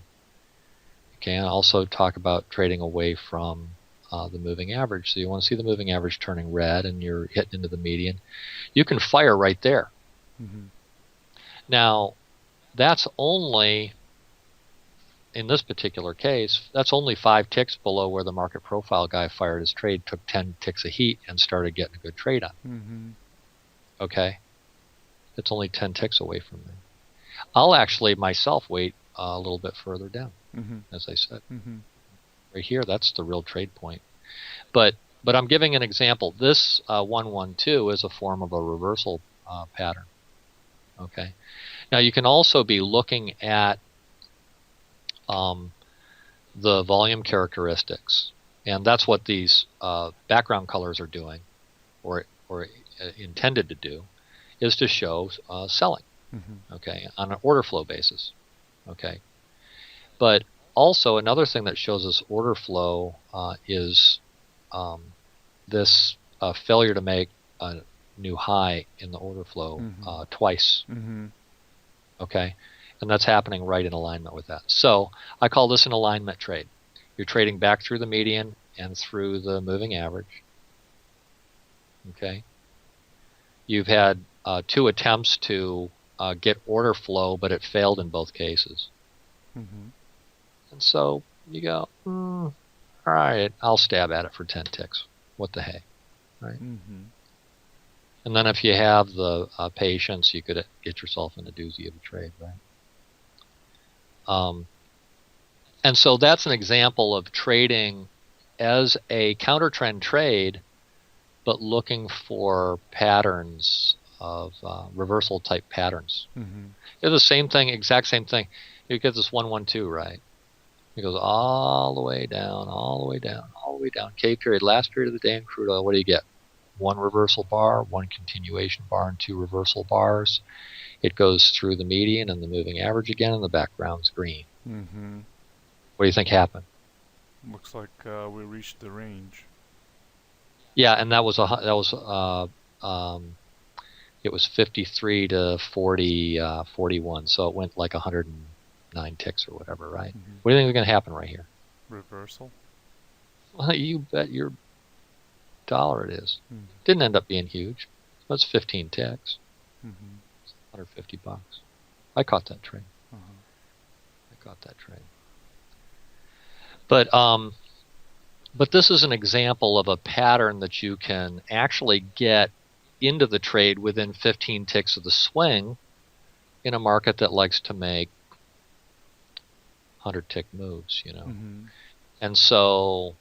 S2: Okay, and also talk about trading away from the moving average. So you want to see the moving average turning red, and you're hitting into the median. You can fire right there.
S1: Mm-hmm.
S2: Now, that's only, in this particular case, that's only 5 ticks below where the market profile guy fired his trade, took 10 ticks of heat, and started getting a good trade on.
S1: Mm-hmm.
S2: Okay? It's only 10 ticks away from me. I'll actually myself wait a little bit further down, as I said.
S1: Mm-hmm.
S2: Right here, that's the real trade point. But I'm giving an example. This 1-1-2 is a form of a reversal pattern. Okay? Now, you can also be looking at the volume characteristics, and that's what these background colors are doing, or intended to do, is to show selling. Okay, on an order flow basis. Okay, but also another thing that shows us order flow is this failure to make a new high in the order flow twice. Okay, and that's happening right in alignment with that. So I call this an alignment trade. You're trading back through the median and through the moving average. Okay, you've had 2 attempts to get order flow, but it failed in both cases. And so you go, all right, I'll stab at it for 10 ticks. What the heck, right? And then if you have the patience, you could get yourself in a doozy of a trade, right? And so that's an example of trading as a counter trend trade, but looking for patterns of reversal type patterns. It's the same thing, exact same thing. You get this 1-1-2, right? It goes all the way down, all the way down, all the way down. K period, last period of the day in crude oil. What do you get? 1 reversal bar, 1 continuation bar, and 2 reversal bars. It goes through the median and the moving average again, and the background's green. What do you think happened?
S1: Looks like we reached the range.
S2: Yeah, and it was 53 to 40, 41. So it went like 109 ticks or whatever, right? What do you think is going to happen right here?
S1: Reversal.
S2: Well, you bet your dollar it is. Didn't end up being huge. That's 15 ticks. $150. I caught that trade. But this is an example of a pattern that you can actually get into the trade within 15 ticks of the swing in a market that likes to make 100-tick moves, you know. And so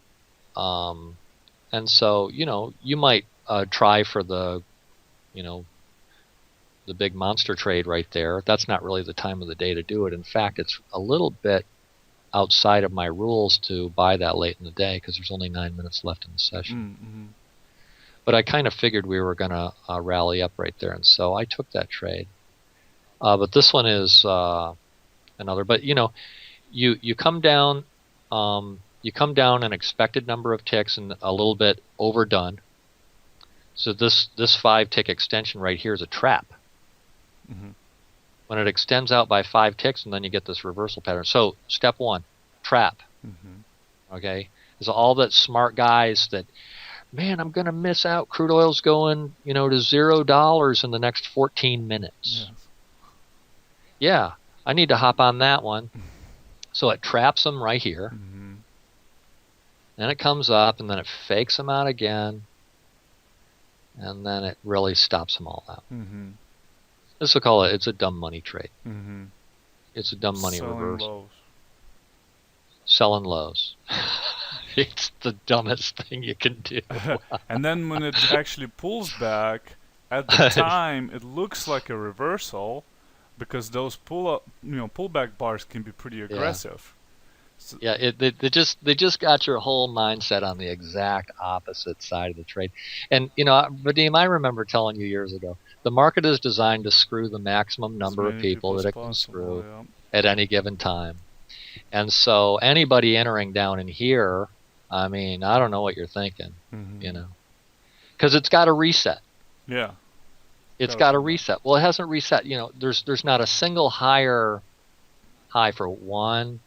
S2: you know, you might try for the big monster trade right there. That's not really the time of the day to do it. In fact, it's a little bit outside of my rules to buy that late in the day because there's only 9 minutes left in the session. But I kind of figured we were going to rally up right there, and so I took that trade. But this one is another. But you know, you come down an expected number of ticks and a little bit overdone. So this 5-tick extension right here is a trap. When it extends out by 5 ticks, and then you get this reversal pattern. So step 1, trap. Okay, There's all that smart guys that, man, I'm going to miss out. Crude oil's going, to $0 in the next 14 minutes.
S1: Yes.
S2: Yeah, I need to hop on that one. So it traps them right here.
S1: Mm-hmm.
S2: Then it comes up, and then it fakes them out again. And then it really stops them all out.
S1: Mm-hmm.
S2: This will call it, it's a dumb money trade.
S1: Mm-hmm.
S2: It's a dumb money
S1: Selling
S2: reverse.
S1: lows.
S2: Selling lows. It's the dumbest thing you can do.
S1: And then when it actually pulls back, at the time it looks like a reversal, because those pullback bars can be pretty aggressive. So
S2: Yeah, they just got your whole mindset on the exact opposite side of the trade. And Vadim, I remember telling you years ago, the market is designed to screw the maximum number of people that it can screw at any given time. And so anybody entering down in here, I mean, I don't know what you're thinking, because it's got to reset.
S1: Yeah.
S2: It's got to reset. Well, it hasn't reset. There's not a single higher high for 1,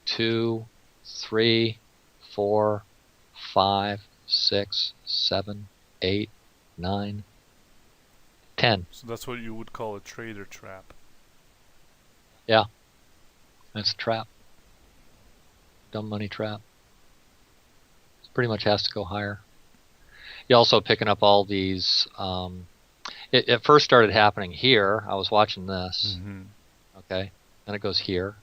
S2: 2, 3, 4, 5, 6, 7, 8, 9, 10.
S1: So that's what you would call a trader trap.
S2: Yeah, that's a trap. Dumb money trap. It pretty much has to go higher. You're also picking up all these. It first started happening here. I was watching this.
S1: Mm-hmm.
S2: Okay, then it goes here.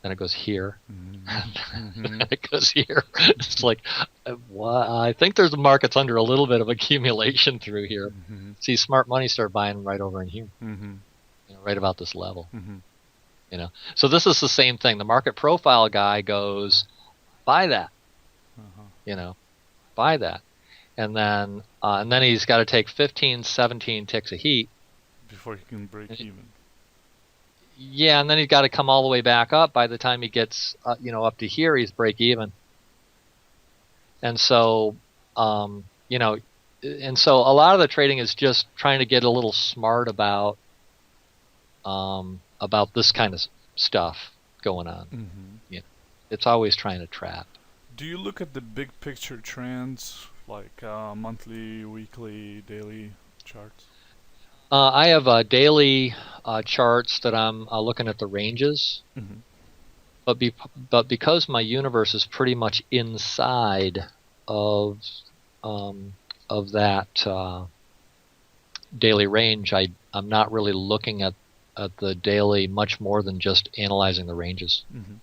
S2: Then it goes here.
S1: Mm-hmm.
S2: Then it goes here. It's like, I think there's the market's under a little bit of accumulation through here.
S1: Mm-hmm.
S2: See, smart money start buying right over in here,
S1: Mm-hmm.
S2: right about this level.
S1: Mm-hmm.
S2: So this is the same thing. The market profile guy goes, buy that. Buy that, and then he's got to take 15, 17 ticks of heat
S1: before he can break even.
S2: Yeah, and then he's got to come all the way back up. By the time he gets up to here, he's break even. And so a lot of the trading is just trying to get a little smart about this kind of stuff going on.
S1: Mm-hmm.
S2: It's always trying to trap.
S1: Do you look at the big picture trends, like monthly, weekly, daily charts?
S2: I have daily charts that I'm looking at the ranges,
S1: Mm-hmm.
S2: but because my universe is pretty much inside of that daily range, I'm not really looking at the daily much more than just analyzing the ranges.
S1: Mm-hmm.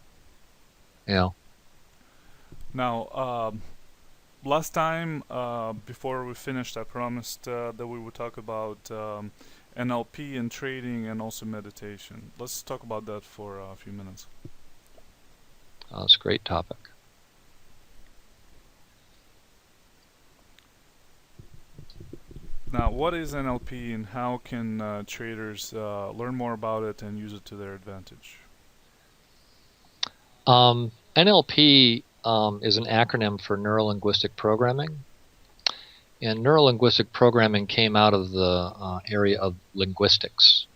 S1: Now, last time, before we finished, I promised that we would talk about NLP and trading and also meditation. Let's talk about that for a few minutes.
S2: That's a great topic.
S1: Now, what is NLP and how can traders learn more about it and use it to their advantage?
S2: NLP is an acronym for Neuro-Linguistic Programming. And Neuro-Linguistic Programming came out of the area of linguistics.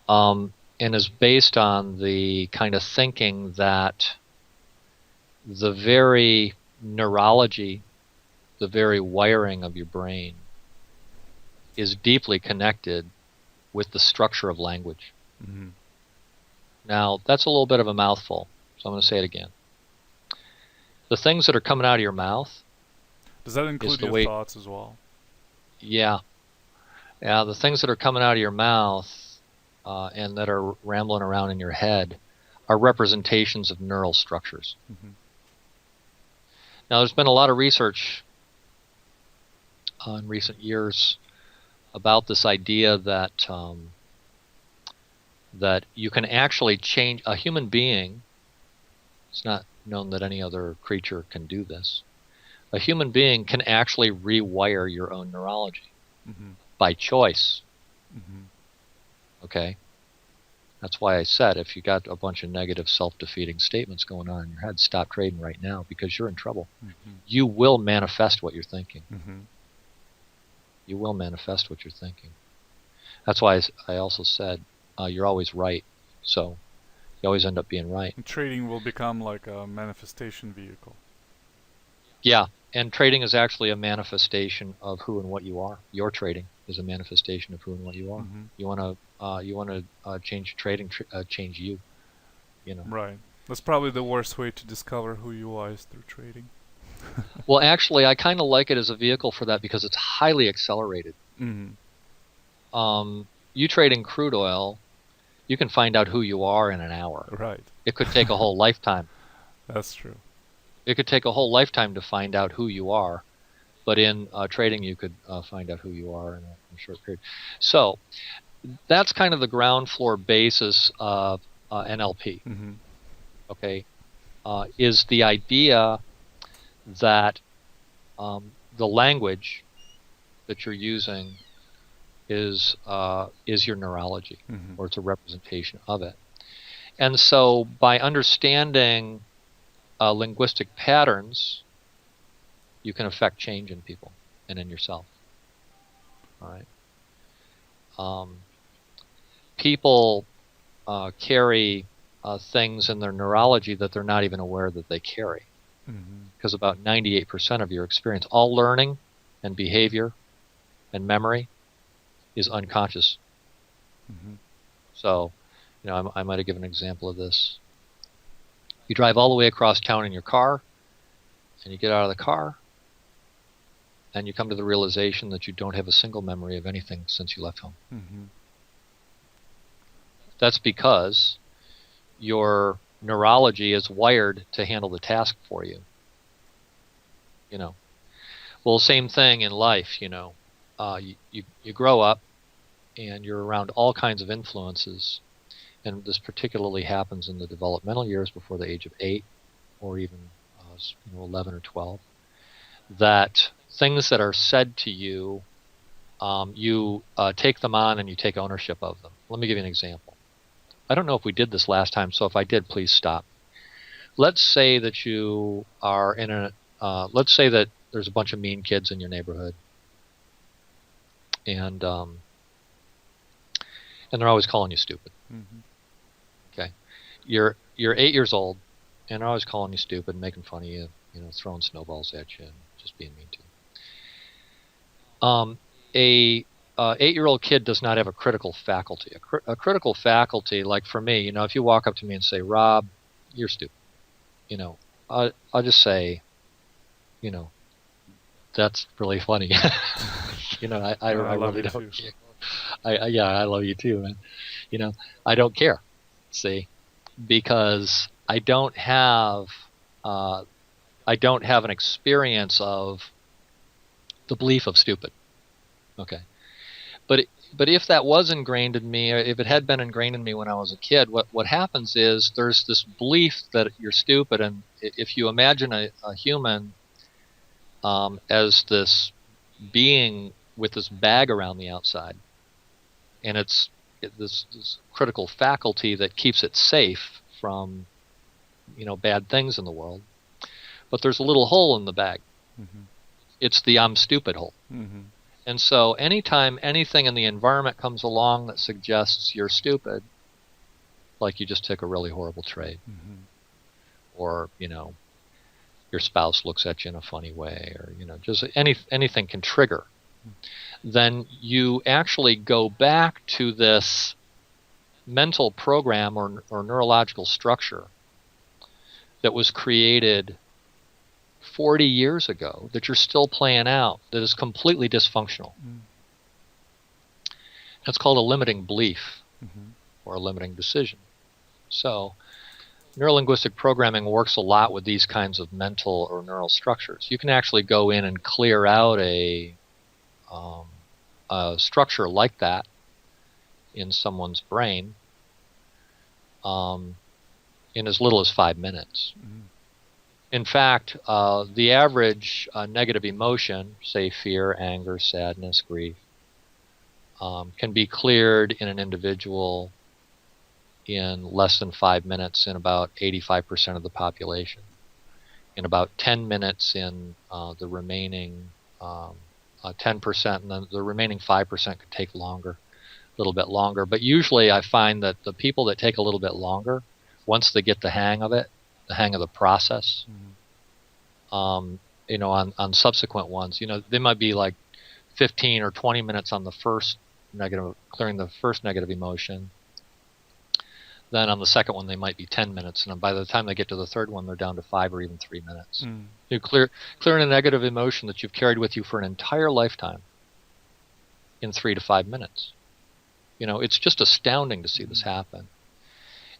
S1: Mm-hmm.
S2: And is based on the kind of thinking that the very neurology, the very wiring of your brain is deeply connected with the structure of language.
S1: Mm-hmm.
S2: Now, that's a little bit of a mouthful, so I'm going to say it again. The things that are coming out of your mouth.
S1: Does that include your thoughts as well?
S2: Yeah. Yeah, the things that are coming out of your mouth and that are rambling around in your head are representations of neural structures.
S1: Mm-hmm.
S2: Now, there's been a lot of research in recent years about this idea that that you can actually change a human being. It's not known that any other creature can do this. A human being can actually rewire your own neurology by choice.
S1: Mm-hmm.
S2: Okay? That's why I said if you got a bunch of negative self-defeating statements going on in your head, stop trading right now because you're in trouble.
S1: Mm-hmm.
S2: You will manifest what you're thinking.
S1: Mm-hmm.
S2: You will manifest what you're thinking. That's why I also said you're always right. So You always end up being right.
S1: And trading will become like a manifestation vehicle.
S2: Yeah, and trading is actually a manifestation of who and what you are. Your trading is a manifestation of who and what you are.
S1: Mm-hmm.
S2: You want to change your trading, change you. You know.
S1: Right. That's probably the worst way to discover who you are is through trading.
S2: Well, actually, I kind of like it as a vehicle for that because it's highly accelerated.
S1: Mm-hmm.
S2: You trade in crude oil, you can find out who you are in an hour.
S1: Right.
S2: It could take a whole lifetime.
S1: That's true.
S2: It could take a whole lifetime to find out who you are, but in trading, you could find out who you are in a short period. So that's kind of the ground floor basis of NLP.
S1: Mm-hmm.
S2: Okay, is the idea that the language that you're using is your neurology,
S1: Mm-hmm.
S2: or it's a representation of it. And so by understanding linguistic patterns, you can affect change in people and in yourself. All right. People carry things in their neurology that they're not even aware that they carry. Because about 98% of your experience, all learning and behavior and memory, is unconscious.
S1: Mm-hmm.
S2: So, I might have given an example of this. You drive all the way across town in your car, and you get out of the car, and you come to the realization that you don't have a single memory of anything since you left home.
S1: Mm-hmm.
S2: That's because your neurology is wired to handle the task for you. Well, same thing in life. You grow up, and you're around all kinds of influences, and this particularly happens in the developmental years before the age of 8, or even 11 or 12. That things that are said to you, you take them on and you take ownership of them. Let me give you an example. I don't know if we did this last time, so if I did, please stop. Let's say that you are in let's say that there's a bunch of mean kids in your neighborhood, and they're always calling you stupid.
S1: Mm-hmm.
S2: Okay, you're 8 years old, and they're always calling you stupid, making fun of you, throwing snowballs at you, and just being mean to you. A 8-year-old kid does not have a critical faculty. A critical faculty, like for me, if you walk up to me and say, "Rob, you're stupid," I'll just say, that's really funny. I really don't care. I love you too, man. I don't care. See, because I don't have an experience of the belief of stupid. Okay, but if that was ingrained in me, or if it had been ingrained in me when I was a kid, what happens is there's this belief that you're stupid, and if you imagine a human as this being with this bag around the outside, and it's this critical faculty that keeps it safe from bad things in the world, but there's a little hole in the bag.
S1: Mm-hmm.
S2: It's the I'm stupid hole.
S1: Mm-hmm.
S2: And so anytime anything in the environment comes along that suggests you're stupid, like you just took a really horrible trade,
S1: Mm-hmm.
S2: or your spouse looks at you in a funny way, or just anything can trigger, then you actually go back to this mental program or neurological structure that was created 40 years ago that you're still playing out, that is completely dysfunctional.
S1: Mm-hmm.
S2: That's called a limiting belief,
S1: Mm-hmm.
S2: or a limiting decision. So neurolinguistic programming works a lot with these kinds of mental or neural structures. You can actually go in and clear out a structure like that in someone's brain in as little as 5 minutes.
S1: Mm-hmm.
S2: In fact, the average negative emotion, say fear, anger, sadness, grief, can be cleared in an individual in less than 5 minutes in about 85% of the population. In about 10 minutes in the remaining 10%, and then the remaining 5% could take longer, a little bit longer. But usually I find that the people that take a little bit longer once they get the hang of it, the hang of the process, on subsequent ones, they might be like 15 or 20 minutes on the first negative, clearing the first negative emotion. Then on the second one, they might be 10 minutes. And by the time they get to the third one, they're down to 5 or even 3 minutes. You clearing a negative emotion that you've carried with you for an entire lifetime in 3 to 5 minutes. It's just astounding to see this happen.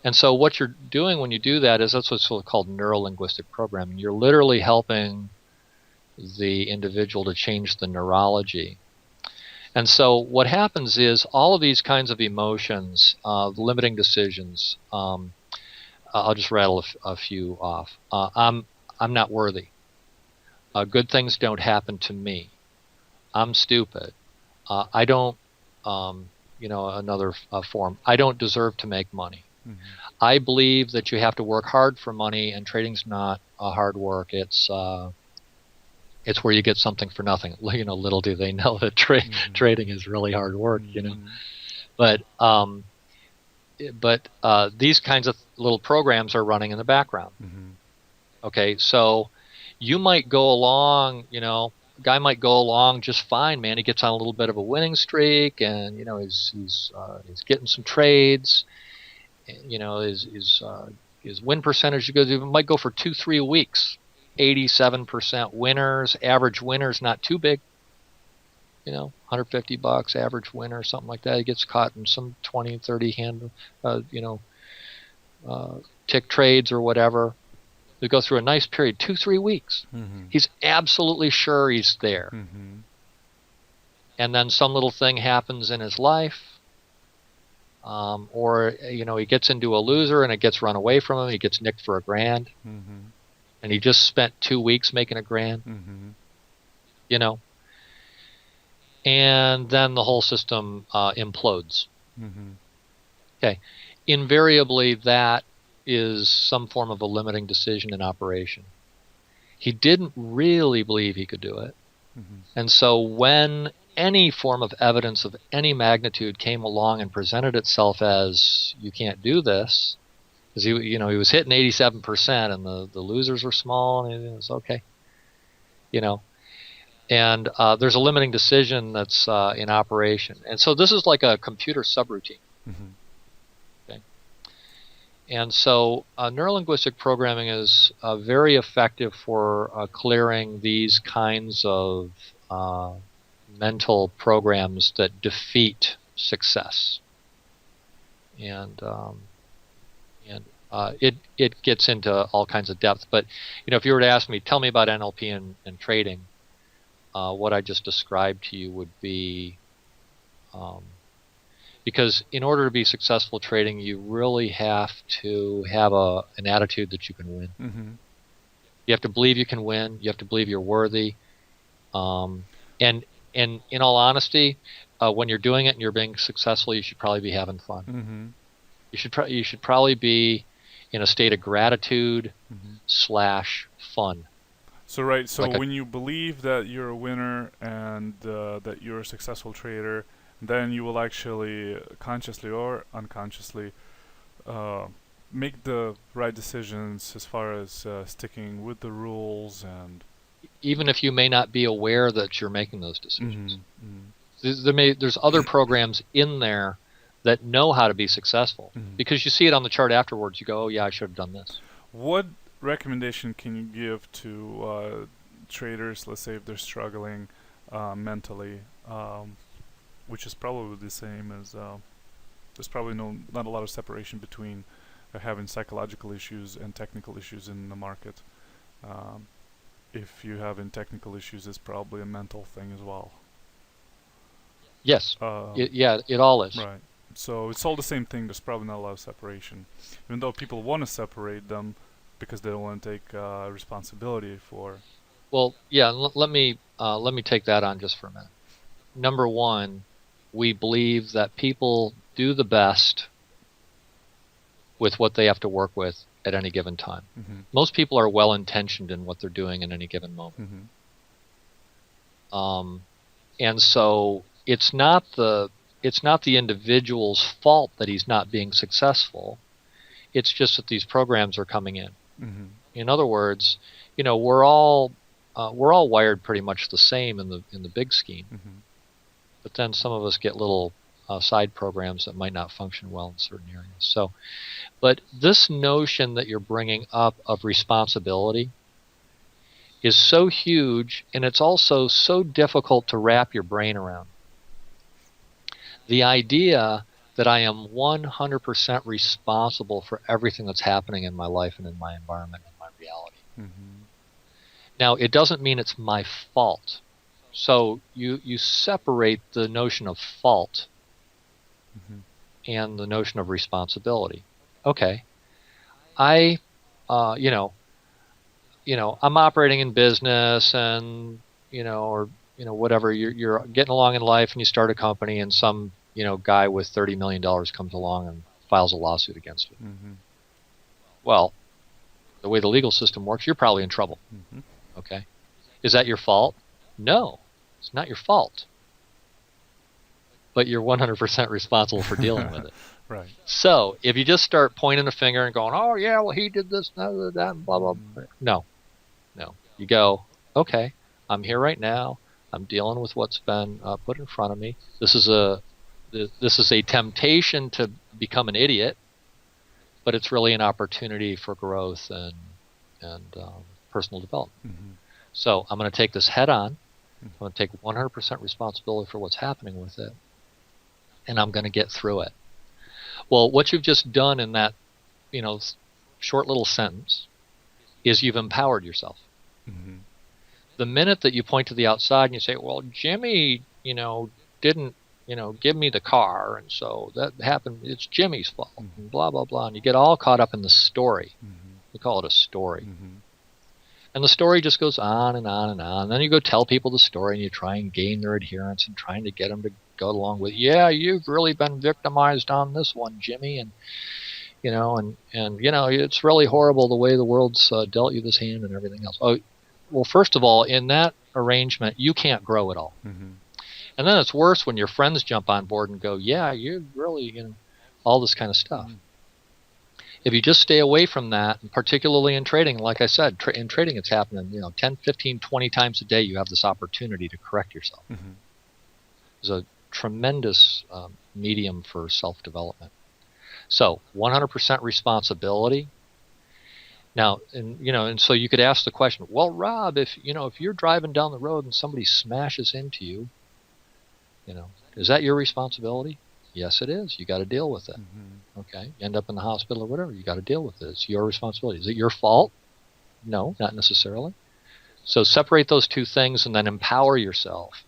S2: And so what you're doing when you do that is that's what's called neuro-linguistic programming. You're literally helping the individual to change the neurology. And so what happens is all of these kinds of emotions, limiting decisions, I'll just rattle a few off. I'm not worthy. Good things don't happen to me. I'm stupid. I don't, another form. I don't deserve to make money. I believe that you have to work hard for money, and trading's not hard work. It's where you get something for nothing. Little do they know that trading is really hard work. But these kinds of little programs are running in the background. Okay, so you might go along. Guy might go along just fine, man. He gets on a little bit of a winning streak, and he's getting some trades. His win percentage might go for 2-3 weeks. 87% winners, average winners not too big, $150 average winner, something like that. He gets caught in some 20, 30 hand, tick trades or whatever. We go through a nice period, 2-3 weeks. He's absolutely sure he's there. And then some little thing happens in his life, or he gets into a loser and it gets run away from him. He gets nicked for $1,000. And he just spent 2 weeks making $1,000, and then the whole system implodes. Okay, invariably that is some form of a limiting decision in operation. He didn't really believe he could do it, and so when any form of evidence of any magnitude came along and presented itself as you can't do this, because he was hitting 87%, and the losers were small, and it was okay, And there's a limiting decision that's in operation, and so this is like a computer subroutine. Okay, and so neurolinguistic programming is very effective for clearing these kinds of mental programs that defeat success, and it gets into all kinds of depth. But if you were to ask me, tell me about NLP and trading, what I just described to you would be, because in order to be successful trading, you really have to have an attitude that you can win. You have to believe you can win. You have to believe you're worthy. And in all honesty, when you're doing it and you're being successful, you should probably be having fun. You should probably be in a state of gratitude / fun.
S1: So when you believe that you're a winner and that you're a successful trader, then you will actually consciously or unconsciously make the right decisions as far as sticking with the rules, and
S2: even if you may not be aware that you're making those decisions. There's other programs in there that know how to be successful, because you see it on the chart afterwards. You go, oh yeah, I should have done this.
S1: What recommendation can you give to traders, let's say if they're struggling mentally, which is probably the same as there's probably not a lot of separation between having psychological issues and technical issues in the market. If you having technical issues, it's probably a mental thing as well.
S2: Yes. It all is.
S1: Right. So it's all the same thing. There's probably not a lot of separation, even though people want to separate them because they don't want to take responsibility for.
S2: Well, yeah. Let me take that on just for a minute. Number one, we believe that people do the best with what they have to work with at any given time. Most people are well-intentioned in what they're doing in any given moment. And so it's not the individual's fault that he's not being successful. It's just that these programs are coming in.
S1: Mm-hmm.
S2: In other words, we're all wired pretty much the same in the big scheme.
S1: Mm-hmm.
S2: But then some of us get little side programs that might not function well in certain areas. So, but this notion that you're bringing up of responsibility is so huge, and it's also so difficult to wrap your brain around. The idea that I am 100% responsible for everything that's happening in my life and in my environment and my reality.
S1: Mm-hmm.
S2: Now, it doesn't mean it's my fault. So you separate the notion of fault
S1: Mm-hmm.
S2: and the notion of responsibility. Okay, I'm operating in business, and or whatever. You're getting along in life, and you start a company, and some guy with $30 million comes along and files a lawsuit against it.
S1: Mm-hmm.
S2: Well, the way the legal system works, you're probably in trouble.
S1: Mm-hmm.
S2: Okay, is that your fault? No, it's not your fault. But you're 100% responsible for dealing with it.
S1: Right.
S2: So if you just start pointing a finger and going, oh yeah, well he did this, that, and blah blah blah. No. You go, okay, I'm here right now. I'm dealing with what's been put in front of me. This is a temptation to become an idiot, but it's really an opportunity for growth and personal development.
S1: Mm-hmm.
S2: So I'm going to take this head on. I'm going to take 100% responsibility for what's happening with it, and I'm going to get through it. Well, what you've just done in that, short little sentence is you've empowered yourself.
S1: Mm-hmm.
S2: The minute that you point to the outside and you say, well, Jimmy, didn't, give me the car, and so that happened, it's Jimmy's fault,
S1: Mm-hmm.
S2: and blah, blah, blah, and you get all caught up in the story.
S1: Mm-hmm.
S2: We call it a story.
S1: Mm-hmm.
S2: And the story just goes on and on and on. And then you go tell people the story, and you try and gain their adherence and trying to get them to go along with, yeah, you've really been victimized on this one, Jimmy, and it's really horrible the way the world's dealt you this hand and everything else. Oh, well, first of all, in that arrangement, you can't grow at all.
S1: Mm-hmm.
S2: And then it's worse when your friends jump on board and go, yeah, you really, all this kind of stuff.
S1: Mm-hmm.
S2: If you just stay away from that, and particularly in trading, like I said, in trading it's happening, 10, 15, 20 times a day you have this opportunity to correct yourself.
S1: Mm-hmm.
S2: It's a tremendous medium for self-development. So 100% responsibility. Now, and so you could ask the question, well, Rob, if you're driving down the road and somebody smashes into you, is that your responsibility? Yes, it is. You got to deal with it.
S1: Mm-hmm.
S2: Okay, you end up in the hospital or whatever, you got to deal with it. It's your responsibility. Is it your fault? No, not necessarily. So separate those two things and then empower yourself.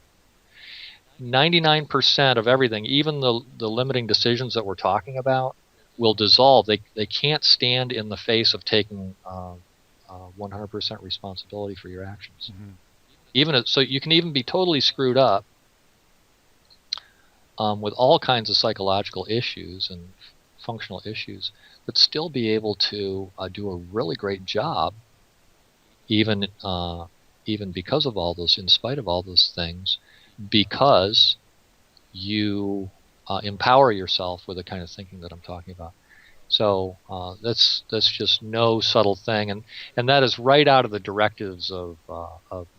S2: 99% of everything, even the limiting decisions that we're talking about, will dissolve. They can't stand in the face of taking 100% responsibility for your actions.
S1: Mm-hmm.
S2: So you can even be totally screwed up with all kinds of psychological issues and functional issues, but still be able to do a really great job, even because of all those, in spite of all those things, because you empower yourself with the kind of thinking that I'm talking about. So that's just no subtle thing, and that is right out of the directives of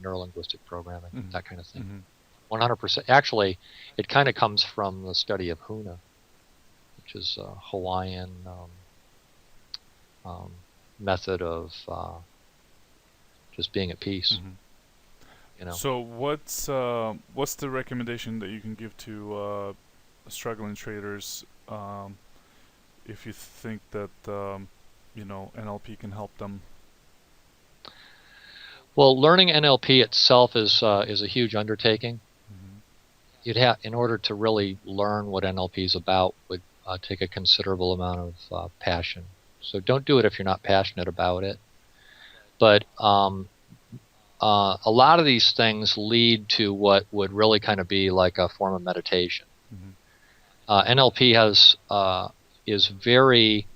S2: neurolinguistic programming,
S1: Mm-hmm.
S2: that kind of thing.
S1: Mm-hmm.
S2: 100%. Actually, it kind of comes from the study of Huna, which is a Hawaiian method of just being at peace.
S1: Mm-hmm. So what's the recommendation that you can give to struggling traders if you think that NLP can help them?
S2: Well, learning NLP itself is a huge undertaking.
S1: Mm-hmm.
S2: In order to really learn what NLP is about, would take a considerable amount of passion. So don't do it if you're not passionate about it. But a lot of these things lead to what would really kind of be like a form of meditation.
S1: Mm-hmm.
S2: NLP is very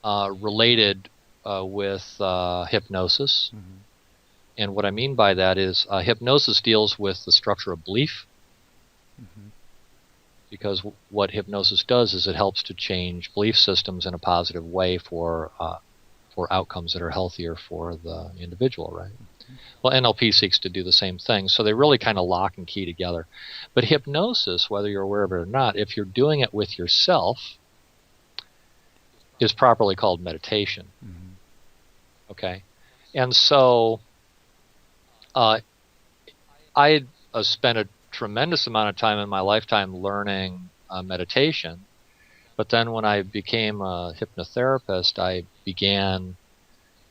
S2: related with hypnosis.
S1: Mm-hmm.
S2: And what I mean by that is hypnosis deals with the structure of belief.
S1: Mm-hmm.
S2: because what hypnosis does is it helps to change belief systems in a positive way for outcomes that are healthier for the individual, right? Well, NLP seeks to do the same thing, so they really kind of lock and key together. But hypnosis, whether you're aware of it or not, if you're doing it with yourself, is properly called meditation. Okay? And so I spent a tremendous amount of time in my lifetime learning meditation, but then when I became a hypnotherapist, I began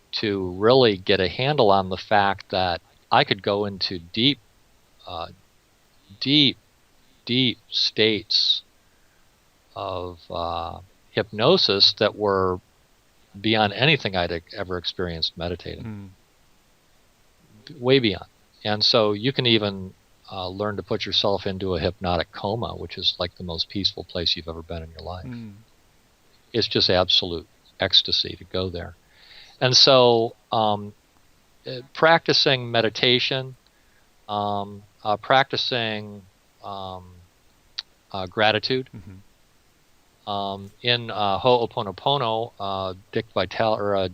S2: to really get a handle on the fact that I could go into deep states of hypnosis that were beyond anything I'd ever experienced meditating. Way beyond. And so you can even learn to put yourself into a hypnotic coma, which is like the most peaceful place you've ever been in your life. It's just absolute ecstasy to go there. And so practicing meditation, practicing gratitude. In Ho'oponopono, Dick Vitale,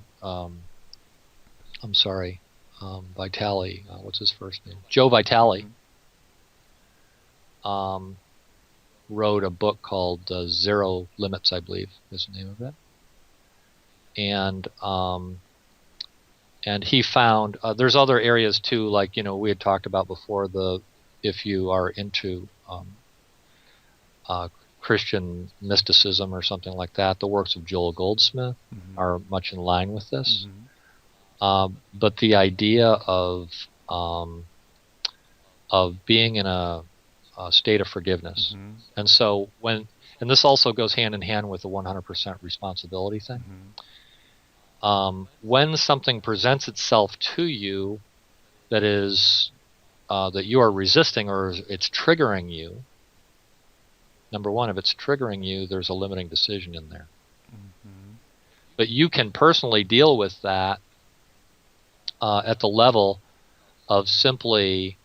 S2: Vitale, what's his first name? Joe Vitale wrote a book called Zero Limits, I believe is the name of it. And he found there's other areas too, like we had talked about before. If you are into Christian mysticism or something like that, the works of Joel Goldsmith are much in line with this. But the idea of being in a state of forgiveness, and so and this also goes hand in hand with the 100% responsibility thing. When something presents itself to you that is that you are resisting or it's triggering you, number one, if it's triggering you, there's a limiting decision in there. But you can personally deal with that at the level of simply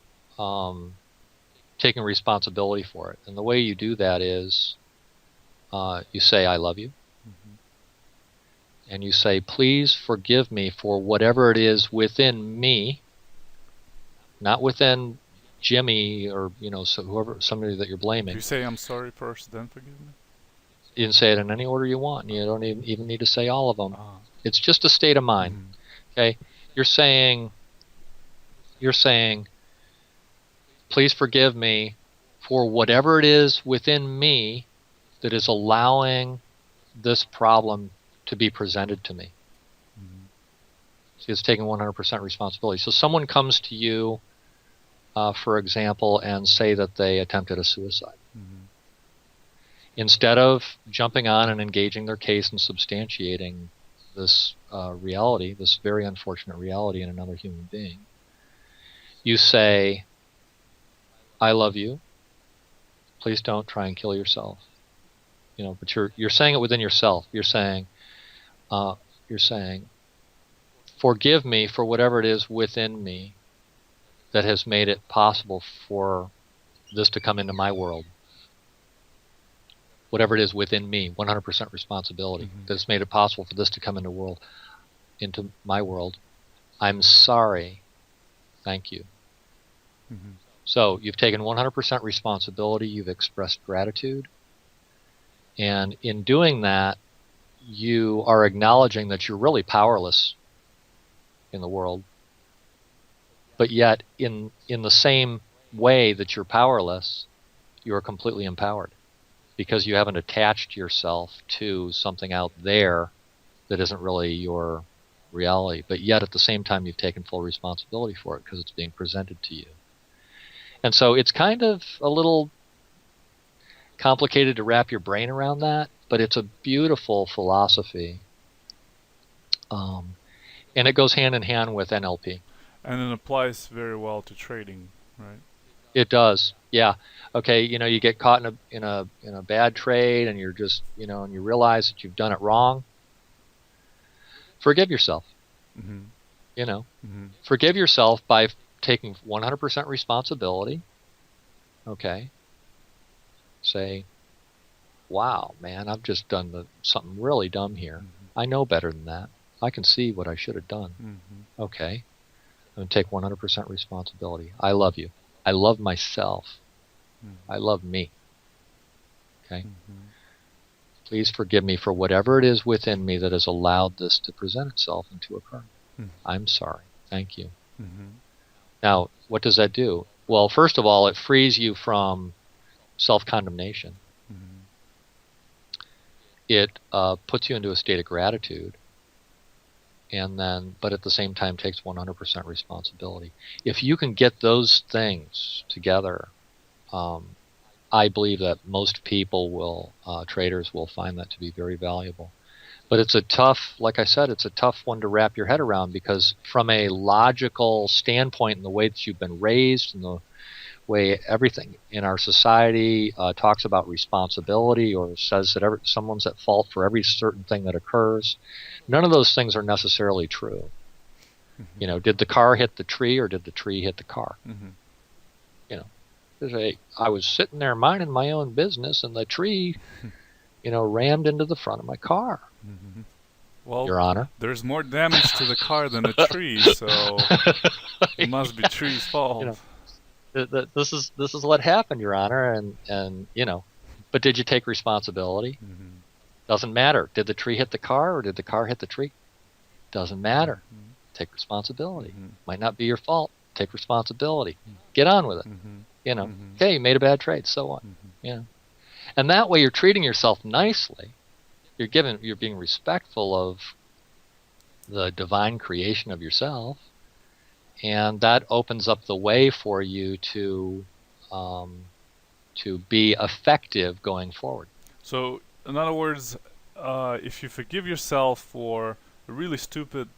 S2: taking responsibility for it. And the way you do that is you say, I love you. And you say, please forgive me for whatever it is within me, not within Jimmy or somebody that you're blaming.
S1: You say I'm sorry first, then forgive me?
S2: You can say it in any order you want. You don't even need to say all of them. It's just a state of mind. Okay? You're saying, please forgive me for whatever it is within me that is allowing this problem to be presented to me. See, it's taking 100% responsibility. So someone comes to you, for example, and say that they attempted a suicide. Instead of jumping on and engaging their case and substantiating this reality, this very unfortunate reality in another human being, you say, I love you. Please don't try and kill yourself. But you're saying it within yourself. You're saying, forgive me for whatever it is within me that has made it possible for this to come into my world. Whatever it is within me, 100% responsibility, that's made it possible for this to come into my world. I'm sorry. Thank you. So you've taken 100% responsibility. You've expressed gratitude. And in doing that, you are acknowledging that you're really powerless in the world, but yet in the same way that you're powerless, you are completely empowered because you haven't attached yourself to something out there that isn't really your reality, but yet at the same time you've taken full responsibility for it because it's being presented to you. And so it's kind of a little complicated to wrap your brain around that, but it's a beautiful philosophy. And it goes hand in hand with NLP.
S1: And it applies very well to trading, right?
S2: It does, yeah. Okay, you get caught in a bad trade, and you're just and you realize that you've done it wrong. Forgive yourself. Forgive yourself by taking 100% responsibility. Okay. say, wow, man, I've just done something really dumb here. I know better than that. I can see what I should have done. Okay. I'm going to take 100% responsibility. I love you. I love myself. I love me. Okay. Please forgive me for whatever it is within me that has allowed this to present itself and to occur. I'm sorry. Thank you. Now, what does that do? Well, first of all, it frees you from self-condemnation. It puts you into a state of gratitude, and then, but at the same time, takes 100% responsibility. If you can get those things together, I believe that most people will, traders will find that to be very valuable. But it's a tough, like I said, it's a tough one to wrap your head around, because from a logical standpoint, in the way that you've been raised, and the way everything in our society talks about responsibility, or says that someone's at fault for every certain thing that occurs, none of those things are necessarily true. You know, did the car hit the tree, or did the tree hit the car? You know, I was sitting there minding my own business, and the tree, you know, rammed into the front of my car.
S1: Well,
S2: Your Honor,
S1: there's more damage to the car than a tree, so it must be tree's fault.
S2: You know, this is what happened, Your Honor, and you know, but did you take responsibility? Doesn't matter. Did the tree hit the car, or did the car hit the tree? Doesn't matter. Take responsibility. Might not be your fault. Take responsibility. Get on with it. You know, okay, you made a bad trade, so what? You know, and that way you're treating yourself nicely. You're being respectful of the divine creation of yourself, and that opens up the way for you to be effective going forward. So,
S1: in other words, if you forgive yourself for a really stupid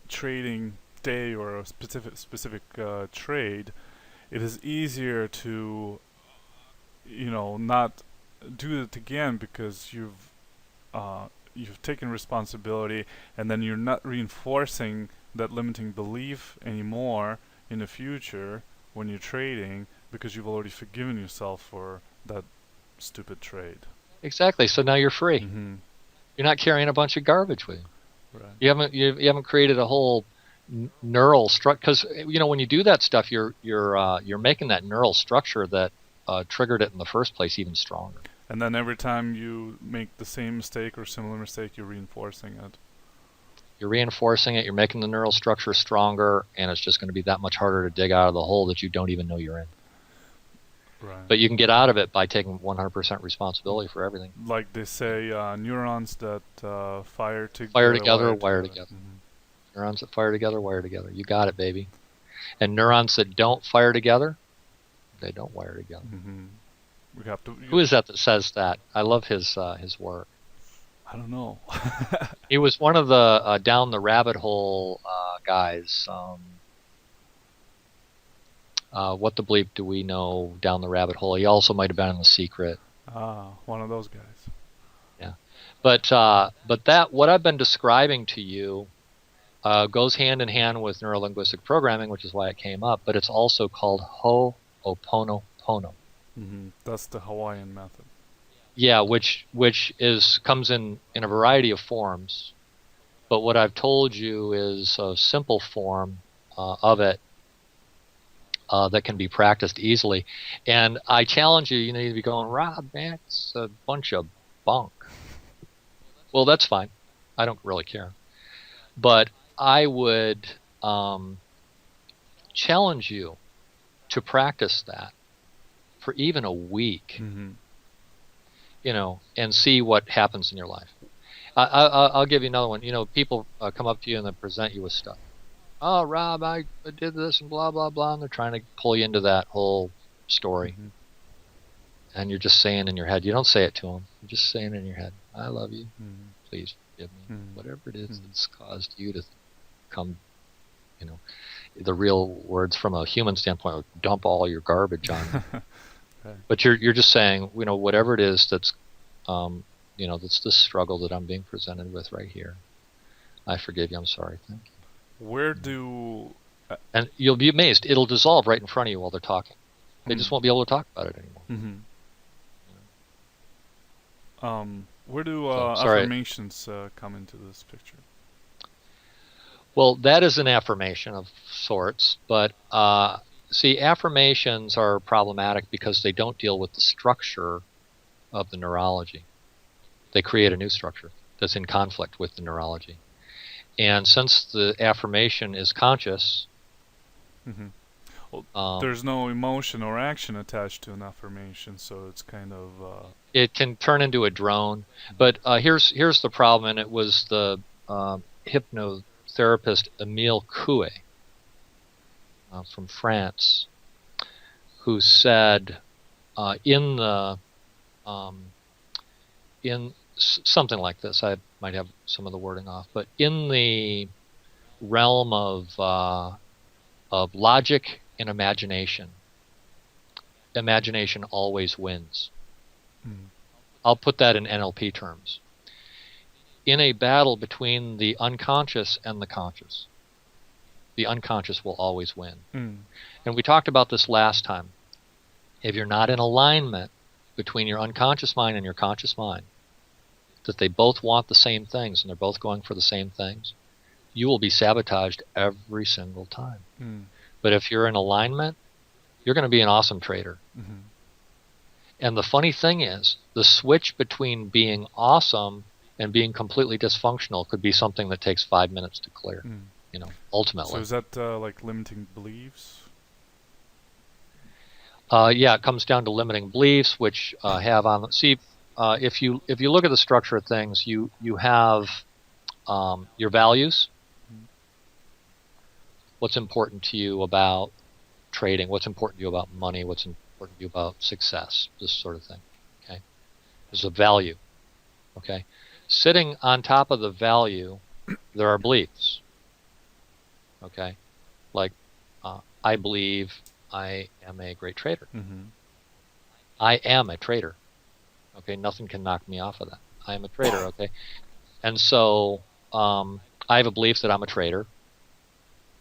S1: trading day or a specific trade, it is easier to, you know, not do it again, because you've taken responsibility, and then you're not reinforcing that limiting belief anymore in the future when you're trading, because you've already forgiven yourself for that stupid trade.
S2: Exactly. So now you're free. You're not carrying a bunch of garbage with you. Right. You haven't created a whole neural structure, because you know, when you do that stuff, you're making that neural structure that triggered it in the first place even stronger.
S1: And then every time you make the same mistake or similar mistake, you're reinforcing it.
S2: You're reinforcing it, you're making the neural structure stronger, and it's just going to be that much harder to dig out of the hole that you don't even know you're in. Right. But you can get out of it by taking 100% responsibility for everything.
S1: Like they say, neurons that fire together,
S2: wire together. Neurons that fire together, wire together. You got it, baby. And neurons that don't fire together, they don't wire together. We have to. Who is that says that? I love his work.
S1: I don't know.
S2: He was one of the down the rabbit hole guys. What the bleep do we know down the rabbit hole? He also might have been in The Secret.
S1: One of those guys.
S2: Yeah, but that what I've been describing to you goes hand in hand with neurolinguistic programming, which is why it came up. But it's also called Ho'oponopono.
S1: That's the Hawaiian method.
S2: Yeah, which comes in a variety of forms, but what I've told you is a simple form of it that can be practiced easily. And I challenge you. You need to be going, Rob, man, it's a bunch of bunk. Well, that's fine. I don't really care. But I would challenge you to practice that for even a week, you know, and see what happens in your life. I'll give you another one. You know, people come up to you and they present you with stuff. Oh, Rob, I did this and blah, blah, blah. And they're trying to pull you into that whole story. And you're just saying in your head, you don't say it to them. You're just saying in your head, I love you. Please forgive me. Whatever it is that's caused you to come, you know, the real words from a human standpoint, dump all your garbage on me. But you're just saying, you know, whatever it is that's, you know, that's this struggle that I'm being presented with right here. I forgive you. I'm sorry. Thank you.
S1: Where do...
S2: and you'll be amazed. It'll dissolve right in front of you while they're talking. They just won't be able to talk about it anymore.
S1: Where do
S2: So, sorry.
S1: affirmations come into this picture?
S2: Well, that is an affirmation of sorts, but see, affirmations are problematic because they don't deal with the structure of the neurology. They create a new structure that's in conflict with the neurology. And since the affirmation is conscious,
S1: Well, there's no emotion or action attached to an affirmation, so it's kind of
S2: it can turn into a drone. But here's the problem, and it was the hypnotherapist Emile Coué from France who said in something like this. I might have some of the wording off, but in the realm of logic and imagination always wins. I'll put that in NLP terms. In a battle between the unconscious and the conscious, the unconscious will always win. And we talked about this last time. If you're not in alignment between your unconscious mind and your conscious mind, that they both want the same things and they're both going for the same things, you will be sabotaged every single time. But if you're in alignment, you're going to be an awesome trader. And the funny thing is, the switch between being awesome and being completely dysfunctional could be something that takes 5 minutes to clear, ultimately.
S1: So is that like limiting beliefs?
S2: Yeah, it comes down to limiting beliefs, which have on. See, if you look at the structure of things, you have your values. What's important to you about trading? What's important to you about money? What's important to you about success? This sort of thing. Okay, there's a value. Okay, sitting on top of the value, there are beliefs. Okay, like I believe I am a great trader. I am a trader. Okay, nothing can knock me off of that. I am a trader. Okay, and so I have a belief that I'm a trader,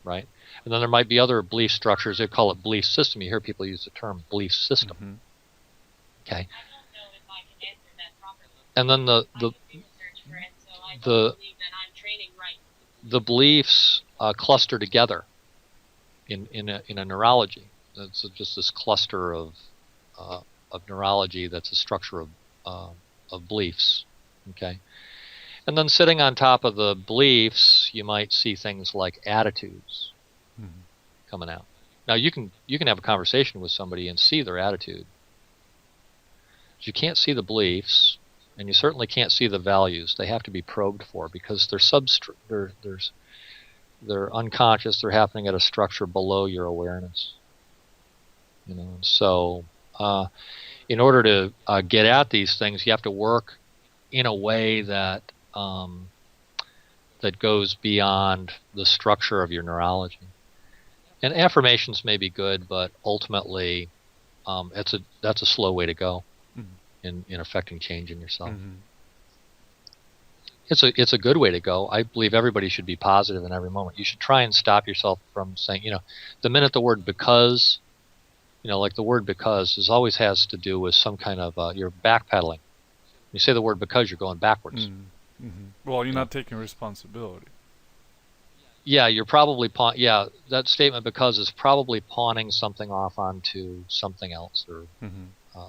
S2: right? And then there might be other belief structures. They call it belief system. You hear people use the term belief system. Okay. And then the beliefs cluster together in a neurology. It's just this cluster of neurology that's a structure of beliefs. Okay. And then sitting on top of the beliefs, you might see things like attitudes coming out. Now you can have a conversation with somebody and see their attitude. But you can't see the beliefs, and you certainly can't see the values. They have to be probed for because they're unconscious. They're happening at a structure below your awareness. So in order to get at these things, you have to work in a way that that goes beyond the structure of your neurology. And affirmations may be good, but ultimately, that's a slow way to go in affecting change in yourself. It's a good way to go. I believe everybody should be positive in every moment. You should try and stop yourself from saying, the minute the word because, like the word because always has to do with some kind of you're backpedaling. You say the word because, you're going backwards.
S1: Well, you're not taking responsibility.
S2: Yeah, you're probably that statement because is probably pawning something off onto something else or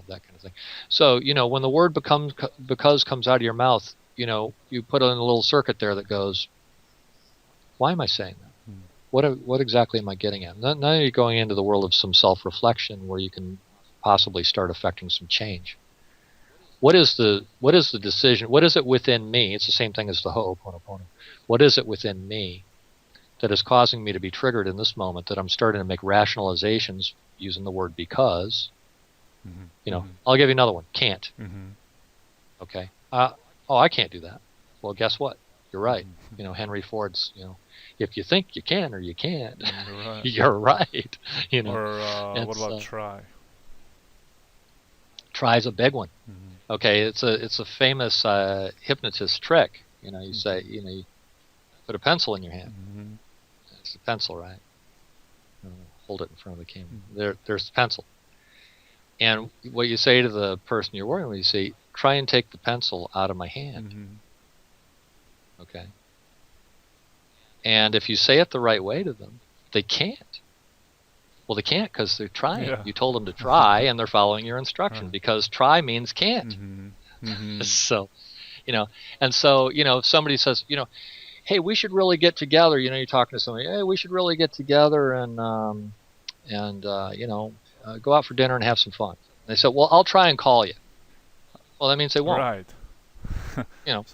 S2: that kind of thing. So when the word because comes out of your mouth, you put in a little circuit there that goes, why am I saying that? What exactly am I getting at? Now you're going into the world of some self-reflection where you can possibly start affecting some change. What is the decision? What is it within me? It's the same thing as the Ho'oponopono. What is it within me that is causing me to be triggered in this moment that I'm starting to make rationalizations using the word because? I'll give you another one. Can't. Okay. I can't do that. Well, guess what? You're right. Henry Ford's, if you think you can or you can't, you're right.
S1: Or what about try?
S2: Try is a big one. Okay, it's a famous hypnotist trick. You say, you put a pencil in your hand. It's a pencil, right? Hold it in front of the camera. There's the pencil. And what you say to the person you're working with, you say, try and take the pencil out of my hand.
S1: Mm-hmm.
S2: Okay. And if you say it the right way to them, they can't. Well, they can't because they're trying.
S1: Yeah.
S2: You told them to try, and they're following your instruction,
S1: Right.
S2: because try means can't.
S1: Mm-hmm. Mm-hmm.
S2: So, and so, if somebody says, hey, we should really get together. You're talking to somebody, hey, we should really get together and go out for dinner and have some fun. They said, well, I'll try and call you. Well, that means they won't.
S1: Right.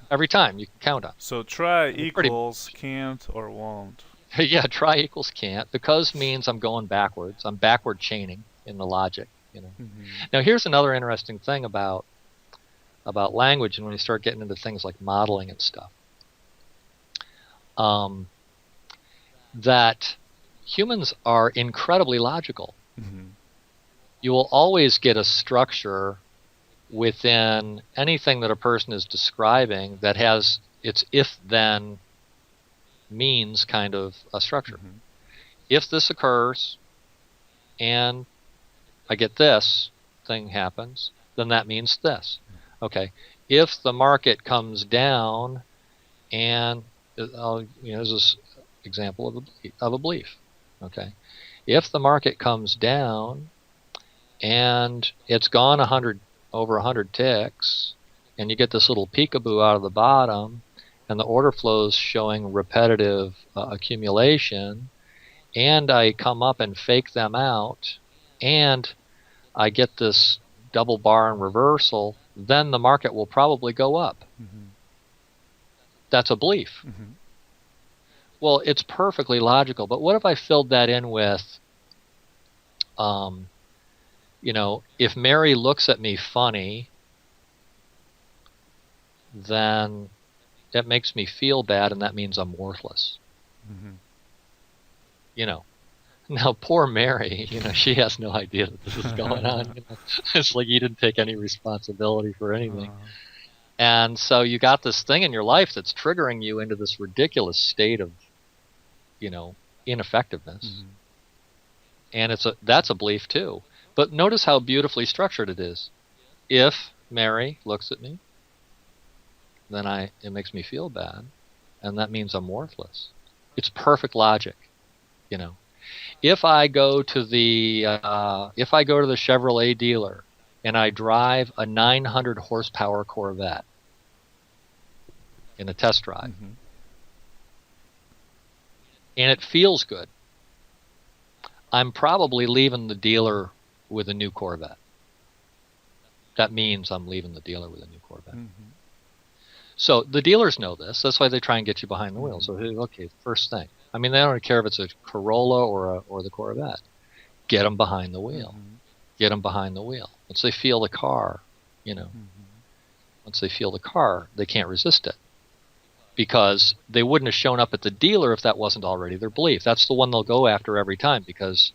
S2: Every time you can count on.
S1: So try equals can't or won't.
S2: Yeah, try equals can't. Because means I'm going backwards. I'm backward chaining in the logic.
S1: Mm-hmm.
S2: Now, here's another interesting thing about language, and when you start getting into things like modeling and stuff, that humans are incredibly logical.
S1: Mm-hmm.
S2: You will always get a structure within anything that a person is describing that has its if-then means kind of a structure.
S1: Mm-hmm.
S2: If this occurs and I get this thing happens, then that means this. Okay. If the market comes down and this is example of a belief. Okay. If the market comes down and it's gone over 100 ticks, and you get this little peekaboo out of the bottom, and the order flow is showing repetitive accumulation, and I come up and fake them out, and I get this double bar and reversal, then the market will probably go up.
S1: Mm-hmm.
S2: That's a belief.
S1: Mm-hmm.
S2: Well, it's perfectly logical, but what if I filled that in with, if Mary looks at me funny, then it makes me feel bad, and that means I'm worthless.
S1: Mm-hmm.
S2: Now poor Mary, she has no idea that this is going on. It's like you didn't take any responsibility for anything. And so you got this thing in your life that's triggering you into this ridiculous state of, ineffectiveness.
S1: Mm-hmm.
S2: And that's a belief too. But notice how beautifully structured it is. If Mary looks at me, then it makes me feel bad, and that means I'm worthless. It's perfect logic, If I go to the Chevrolet dealer and I drive a 900 horsepower Corvette in a test drive,
S1: Mm-hmm.
S2: and it feels good, I'm probably leaving the dealer with a new Corvette. That means I'm leaving the dealer with a new Corvette.
S1: Mm-hmm.
S2: So the dealers know this. That's why they try and get you behind the wheel. So, okay, first thing. I mean, they don't care if it's a Corolla or the Corvette. Get them behind the wheel.
S1: Mm-hmm.
S2: Get them behind the wheel. Once they feel the car,
S1: Mm-hmm.
S2: once they feel the car, they can't resist it. Because they wouldn't have shown up at the dealer if that wasn't already their belief. That's the one they'll go after every time, because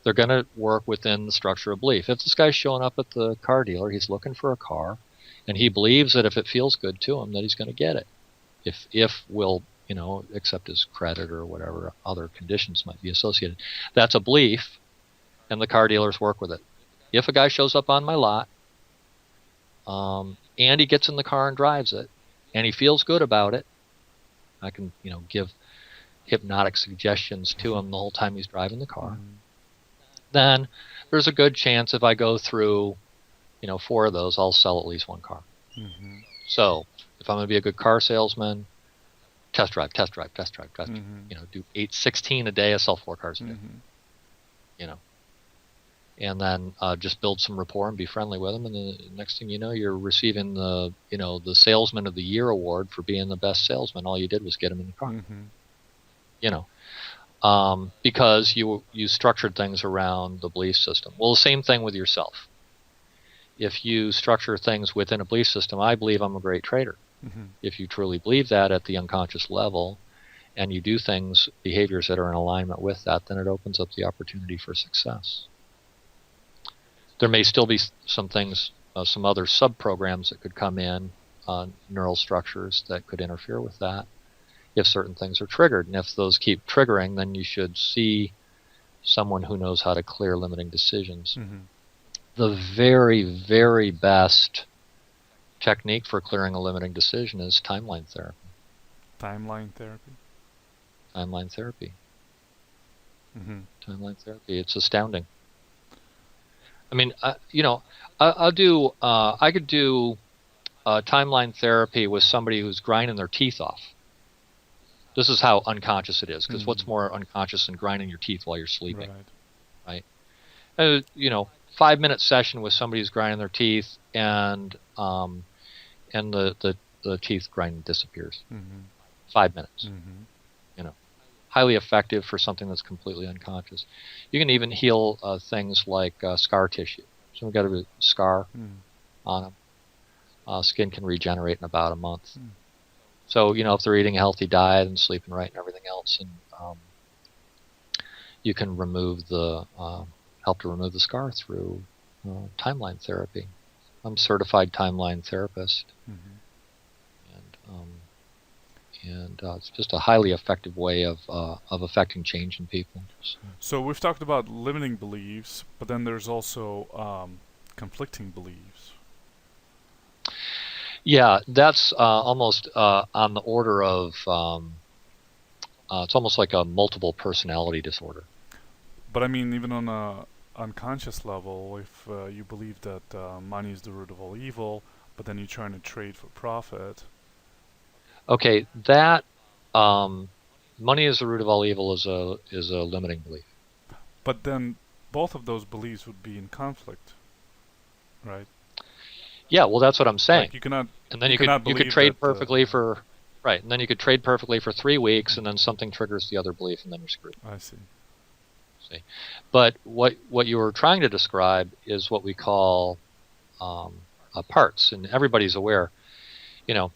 S2: they're going to work within the structure of belief. If this guy's showing up at the car dealer, he's looking for a car, and he believes that if it feels good to him, that he's going to get it. If we'll, accept his credit or whatever other conditions might be associated. That's a belief, and the car dealers work with it. If a guy shows up on my lot, and he gets in the car and drives it, and he feels good about it, I can, give hypnotic suggestions to him the whole time he's driving the car.
S1: Mm-hmm.
S2: Then there's a good chance if I go through, 4 of those, I'll sell at least 1 car.
S1: Mm-hmm.
S2: So if I'm going to be a good car salesman, test drive.
S1: Mm-hmm.
S2: Do 16 a day. I sell 4 cars a day.
S1: Mm-hmm.
S2: And then just build some rapport and be friendly with them. And the next thing you know, you're receiving the Salesman of the Year award for being the best salesman. All you did was get them in the car.
S1: Mm-hmm.
S2: Because you structured things around the belief system. Well, the same thing with yourself. If you structure things within a belief system, I believe I'm a great trader.
S1: Mm-hmm.
S2: If you truly believe that at the unconscious level, and you do behaviors that are in alignment with that, then it opens up the opportunity for success. There may still be some things, some other sub-programs that could come in, neural structures that could interfere with that if certain things are triggered. And if those keep triggering, then you should see someone who knows how to clear limiting decisions.
S1: Mm-hmm.
S2: The very, very best technique for clearing a limiting decision is timeline therapy.
S1: Timeline therapy.
S2: Timeline therapy.
S1: Mm-hmm.
S2: Timeline therapy. It's astounding. I mean, I could do timeline therapy with somebody who's grinding their teeth off. This is how unconscious it is, because what's more unconscious than grinding your teeth while you're sleeping, right? 5-minute session with somebody who's grinding their teeth, and the teeth grinding disappears. 5 minutes. Highly effective for something that's completely unconscious. You can even heal things like scar tissue. So we've got a scar on them. Skin can regenerate in about a month. So, if they're eating a healthy diet and sleeping right and everything else, and you can help to remove the scar through timeline therapy. I'm a certified timeline therapist, and it's just a highly effective way of affecting change in people.
S1: So we've talked about limiting beliefs, but then there's also conflicting beliefs.
S2: Yeah, that's almost on the order of it's almost like a multiple personality disorder.
S1: But I mean, even on a unconscious level, if you believe that money is the root of all evil, but then you're trying to trade for profit.
S2: Okay, that money is the root of all evil is a limiting belief.
S1: But then both of those beliefs would be in conflict, right?
S2: Yeah, well, that's what I'm saying.
S1: Like you cannot.
S2: And then you could trade perfectly for right, and then you could trade perfectly for 3 weeks, and then something triggers the other belief, and then you're screwed.
S1: I see.
S2: But what you were trying to describe is what we call parts, and everybody's aware. So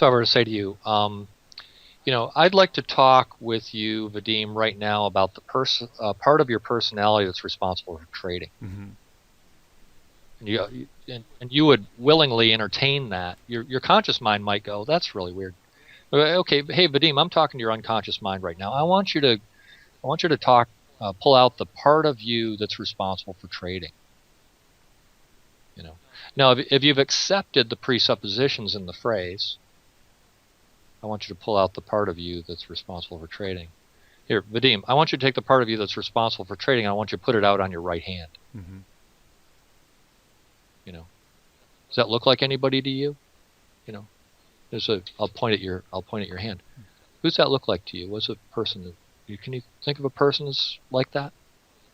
S2: I were to say to you, I'd like to talk with you, Vadim, right now about the part of your personality that's responsible for trading. And you would willingly entertain that. Your conscious mind might go, "That's really weird." Okay, hey Vadim, I'm talking to your unconscious mind right now. I want you to talk, pull out the part of you that's responsible for trading. Now, if you've accepted the presuppositions in the phrase, I want you to pull out the part of you that's responsible for trading. Here, Vadim, I want you to take the part of you that's responsible for trading, and I want you to put it out on your right hand. Does that look like anybody to you? I'll point at your hand. Who's that look like to you? What's a person can you think of a person that's like that?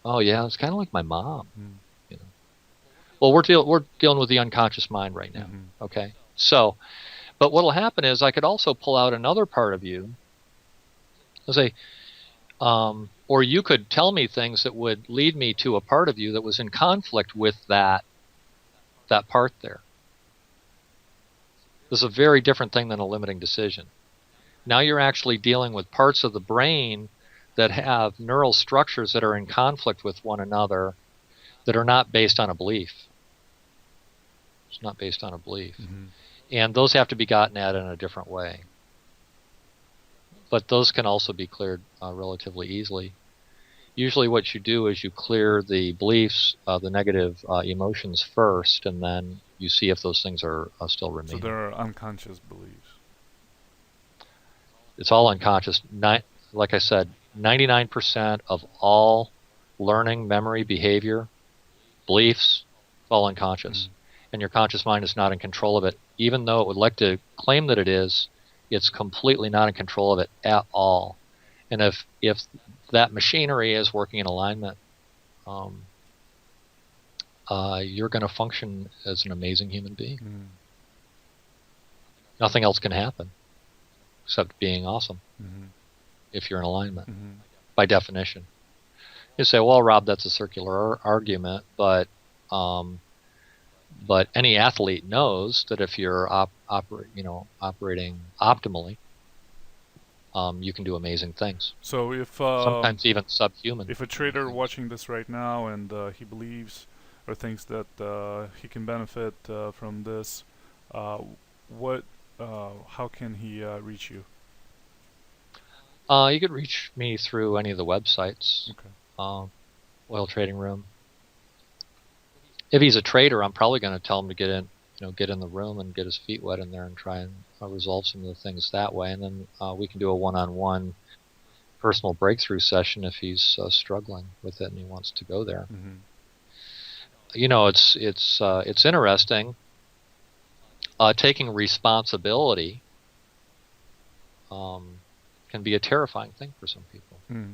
S2: Oh yeah, it's kind of like my mom. Well, we're dealing with the unconscious mind right now. Okay, so, but what'll happen is I could also pull out another part of you. I'll say, or you could tell me things that would lead me to a part of you that was in conflict with that part there. This is a very different thing than a limiting decision. Now you're actually dealing with parts of the brain that have neural structures that are in conflict with one another that are not based on a belief. It's not based on a belief. And those have to be gotten at in a different way. But those can also be cleared relatively easily. Usually what you do is you clear the beliefs, the negative emotions first, and then you see if those things are still remaining.
S1: So there are unconscious beliefs.
S2: It's all unconscious. Like I said, 99% of all learning, memory, behavior, beliefs, all unconscious. And your conscious mind is not in control of it. Even though it would like to claim that it is, it's completely not in control of it at all. And if that machinery is working in alignment, you're going to function as an amazing human being. Nothing else can happen except being awesome if you're in alignment, by definition. You say, well, Rob, that's a circular argument, but any athlete knows that if you're operating optimally, you can do amazing things.
S1: So if
S2: sometimes even subhuman.
S1: If a trader watching this right now and he believes or thinks that he can benefit from this, how can he reach you?
S2: You could reach me through any of the websites.
S1: Okay.
S2: Oil Trading Room. If he's a trader, I'm probably going to tell him to get get in the room and get his feet wet in there and try and resolve some of the things that way. And then we can do a one-on-one personal breakthrough session if he's struggling with it and he wants to go there.
S1: Mm-hmm.
S2: It's interesting. Taking responsibility can be a terrifying thing for some people.
S1: Mm.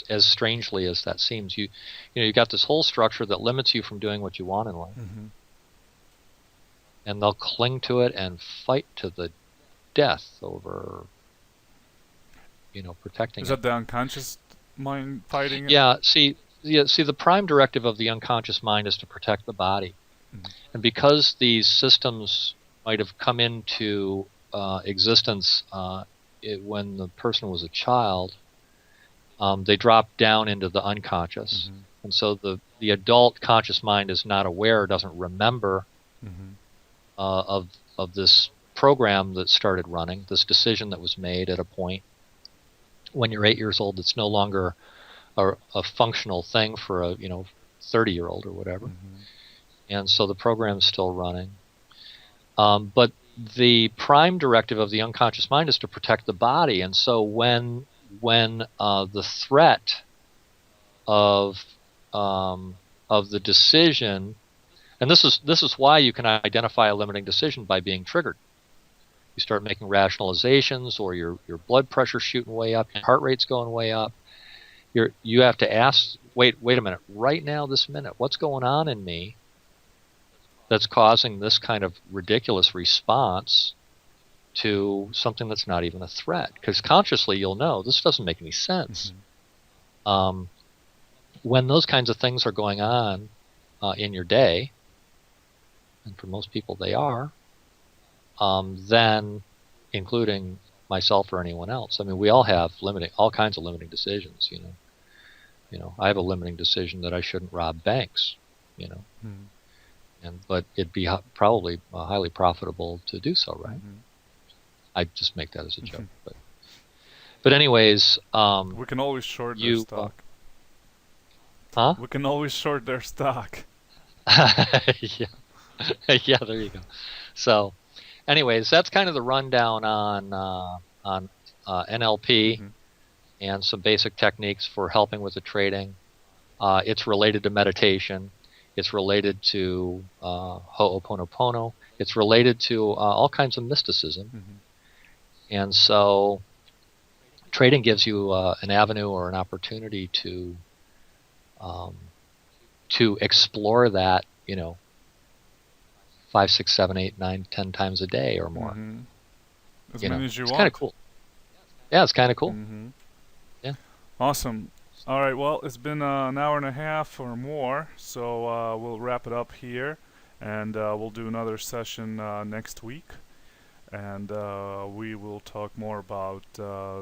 S2: As strangely as that seems, you got this whole structure that limits you from doing what you want in life,
S1: Mm-hmm.
S2: and they'll cling to it and fight to the death over protecting
S1: Is
S2: it.
S1: that the unconscious mind fighting it?
S2: Yeah. See, the prime directive of the unconscious mind is to protect the body,
S1: Mm-hmm.
S2: and because these systems might have come into existence when the person was a child, they drop down into the unconscious.
S1: Mm-hmm.
S2: And so the adult conscious mind is not aware, doesn't remember
S1: Mm-hmm.
S2: of this program that started running, this decision that was made at a point when you're 8 years old. It's no longer a functional thing for a 30-year-old or whatever.
S1: Mm-hmm.
S2: And so the program's still running. But the prime directive of the unconscious mind is to protect the body. And so when the threat of the decision, and this is why you can identify a limiting decision by being triggered. You start making rationalizations, or your blood pressure's shooting way up, your heart rate's going way up. You have to ask, wait a minute, right now, this minute, what's going on in me that's causing this kind of ridiculous response to something that's not even a threat? Because consciously you'll know this doesn't make any sense.
S1: Mm-hmm.
S2: When those kinds of things are going on in your day, and for most people they are, then, including myself or anyone else, I mean, we all have all kinds of limiting decisions. I have a limiting decision that I shouldn't rob banks.
S1: Mm-hmm.
S2: But it'd be probably highly profitable to do so, right?
S1: Mm-hmm.
S2: I just make that as a joke, but anyways,
S1: we can always short their stock.
S2: Huh?
S1: We can always short their stock.
S2: Yeah, yeah. There you go. So, anyways, that's kind of the rundown on NLP
S1: Mm-hmm.
S2: and some basic techniques for helping with the trading. It's related to meditation. It's related to Ho'oponopono. It's related to all kinds of mysticism.
S1: Mm-hmm.
S2: And so trading gives you an avenue or an opportunity to explore that, 5, 6, 7, 8, 9, 10 times a day or more.
S1: Mm-hmm. As many as you want.
S2: It's kind of cool. Yeah, it's kind of cool.
S1: Mm-hmm.
S2: Yeah.
S1: Awesome. All right, well, it's been an hour and a half or more, so we'll wrap it up here, and we'll do another session next week, and we will talk more about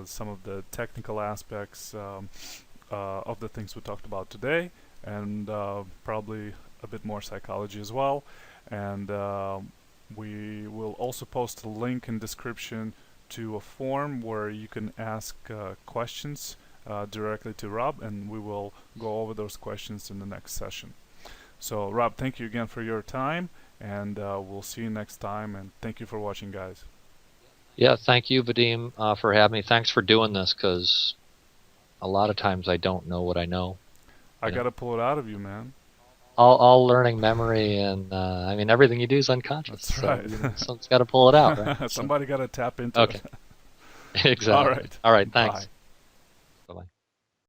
S1: some of the technical aspects of the things we talked about today, and probably a bit more psychology as well. And we will also post a link in description to a form where you can ask questions directly to Rob, and we will go over those questions in the next session. So Rob, thank you again for your time, and we'll see you next time, and thank you for watching, guys.
S2: Yeah, thank you, Vadim, for having me. Thanks for doing this, because a lot of times I don't know what I know.
S1: I gotta pull it out of you, man.
S2: All learning, memory, and I mean, everything you do is unconscious.
S1: That's right.
S2: So someone's got to pull it out, right?
S1: Somebody gotta tap into it.
S2: Exactly.
S1: All right.
S2: Thanks.
S1: Bye.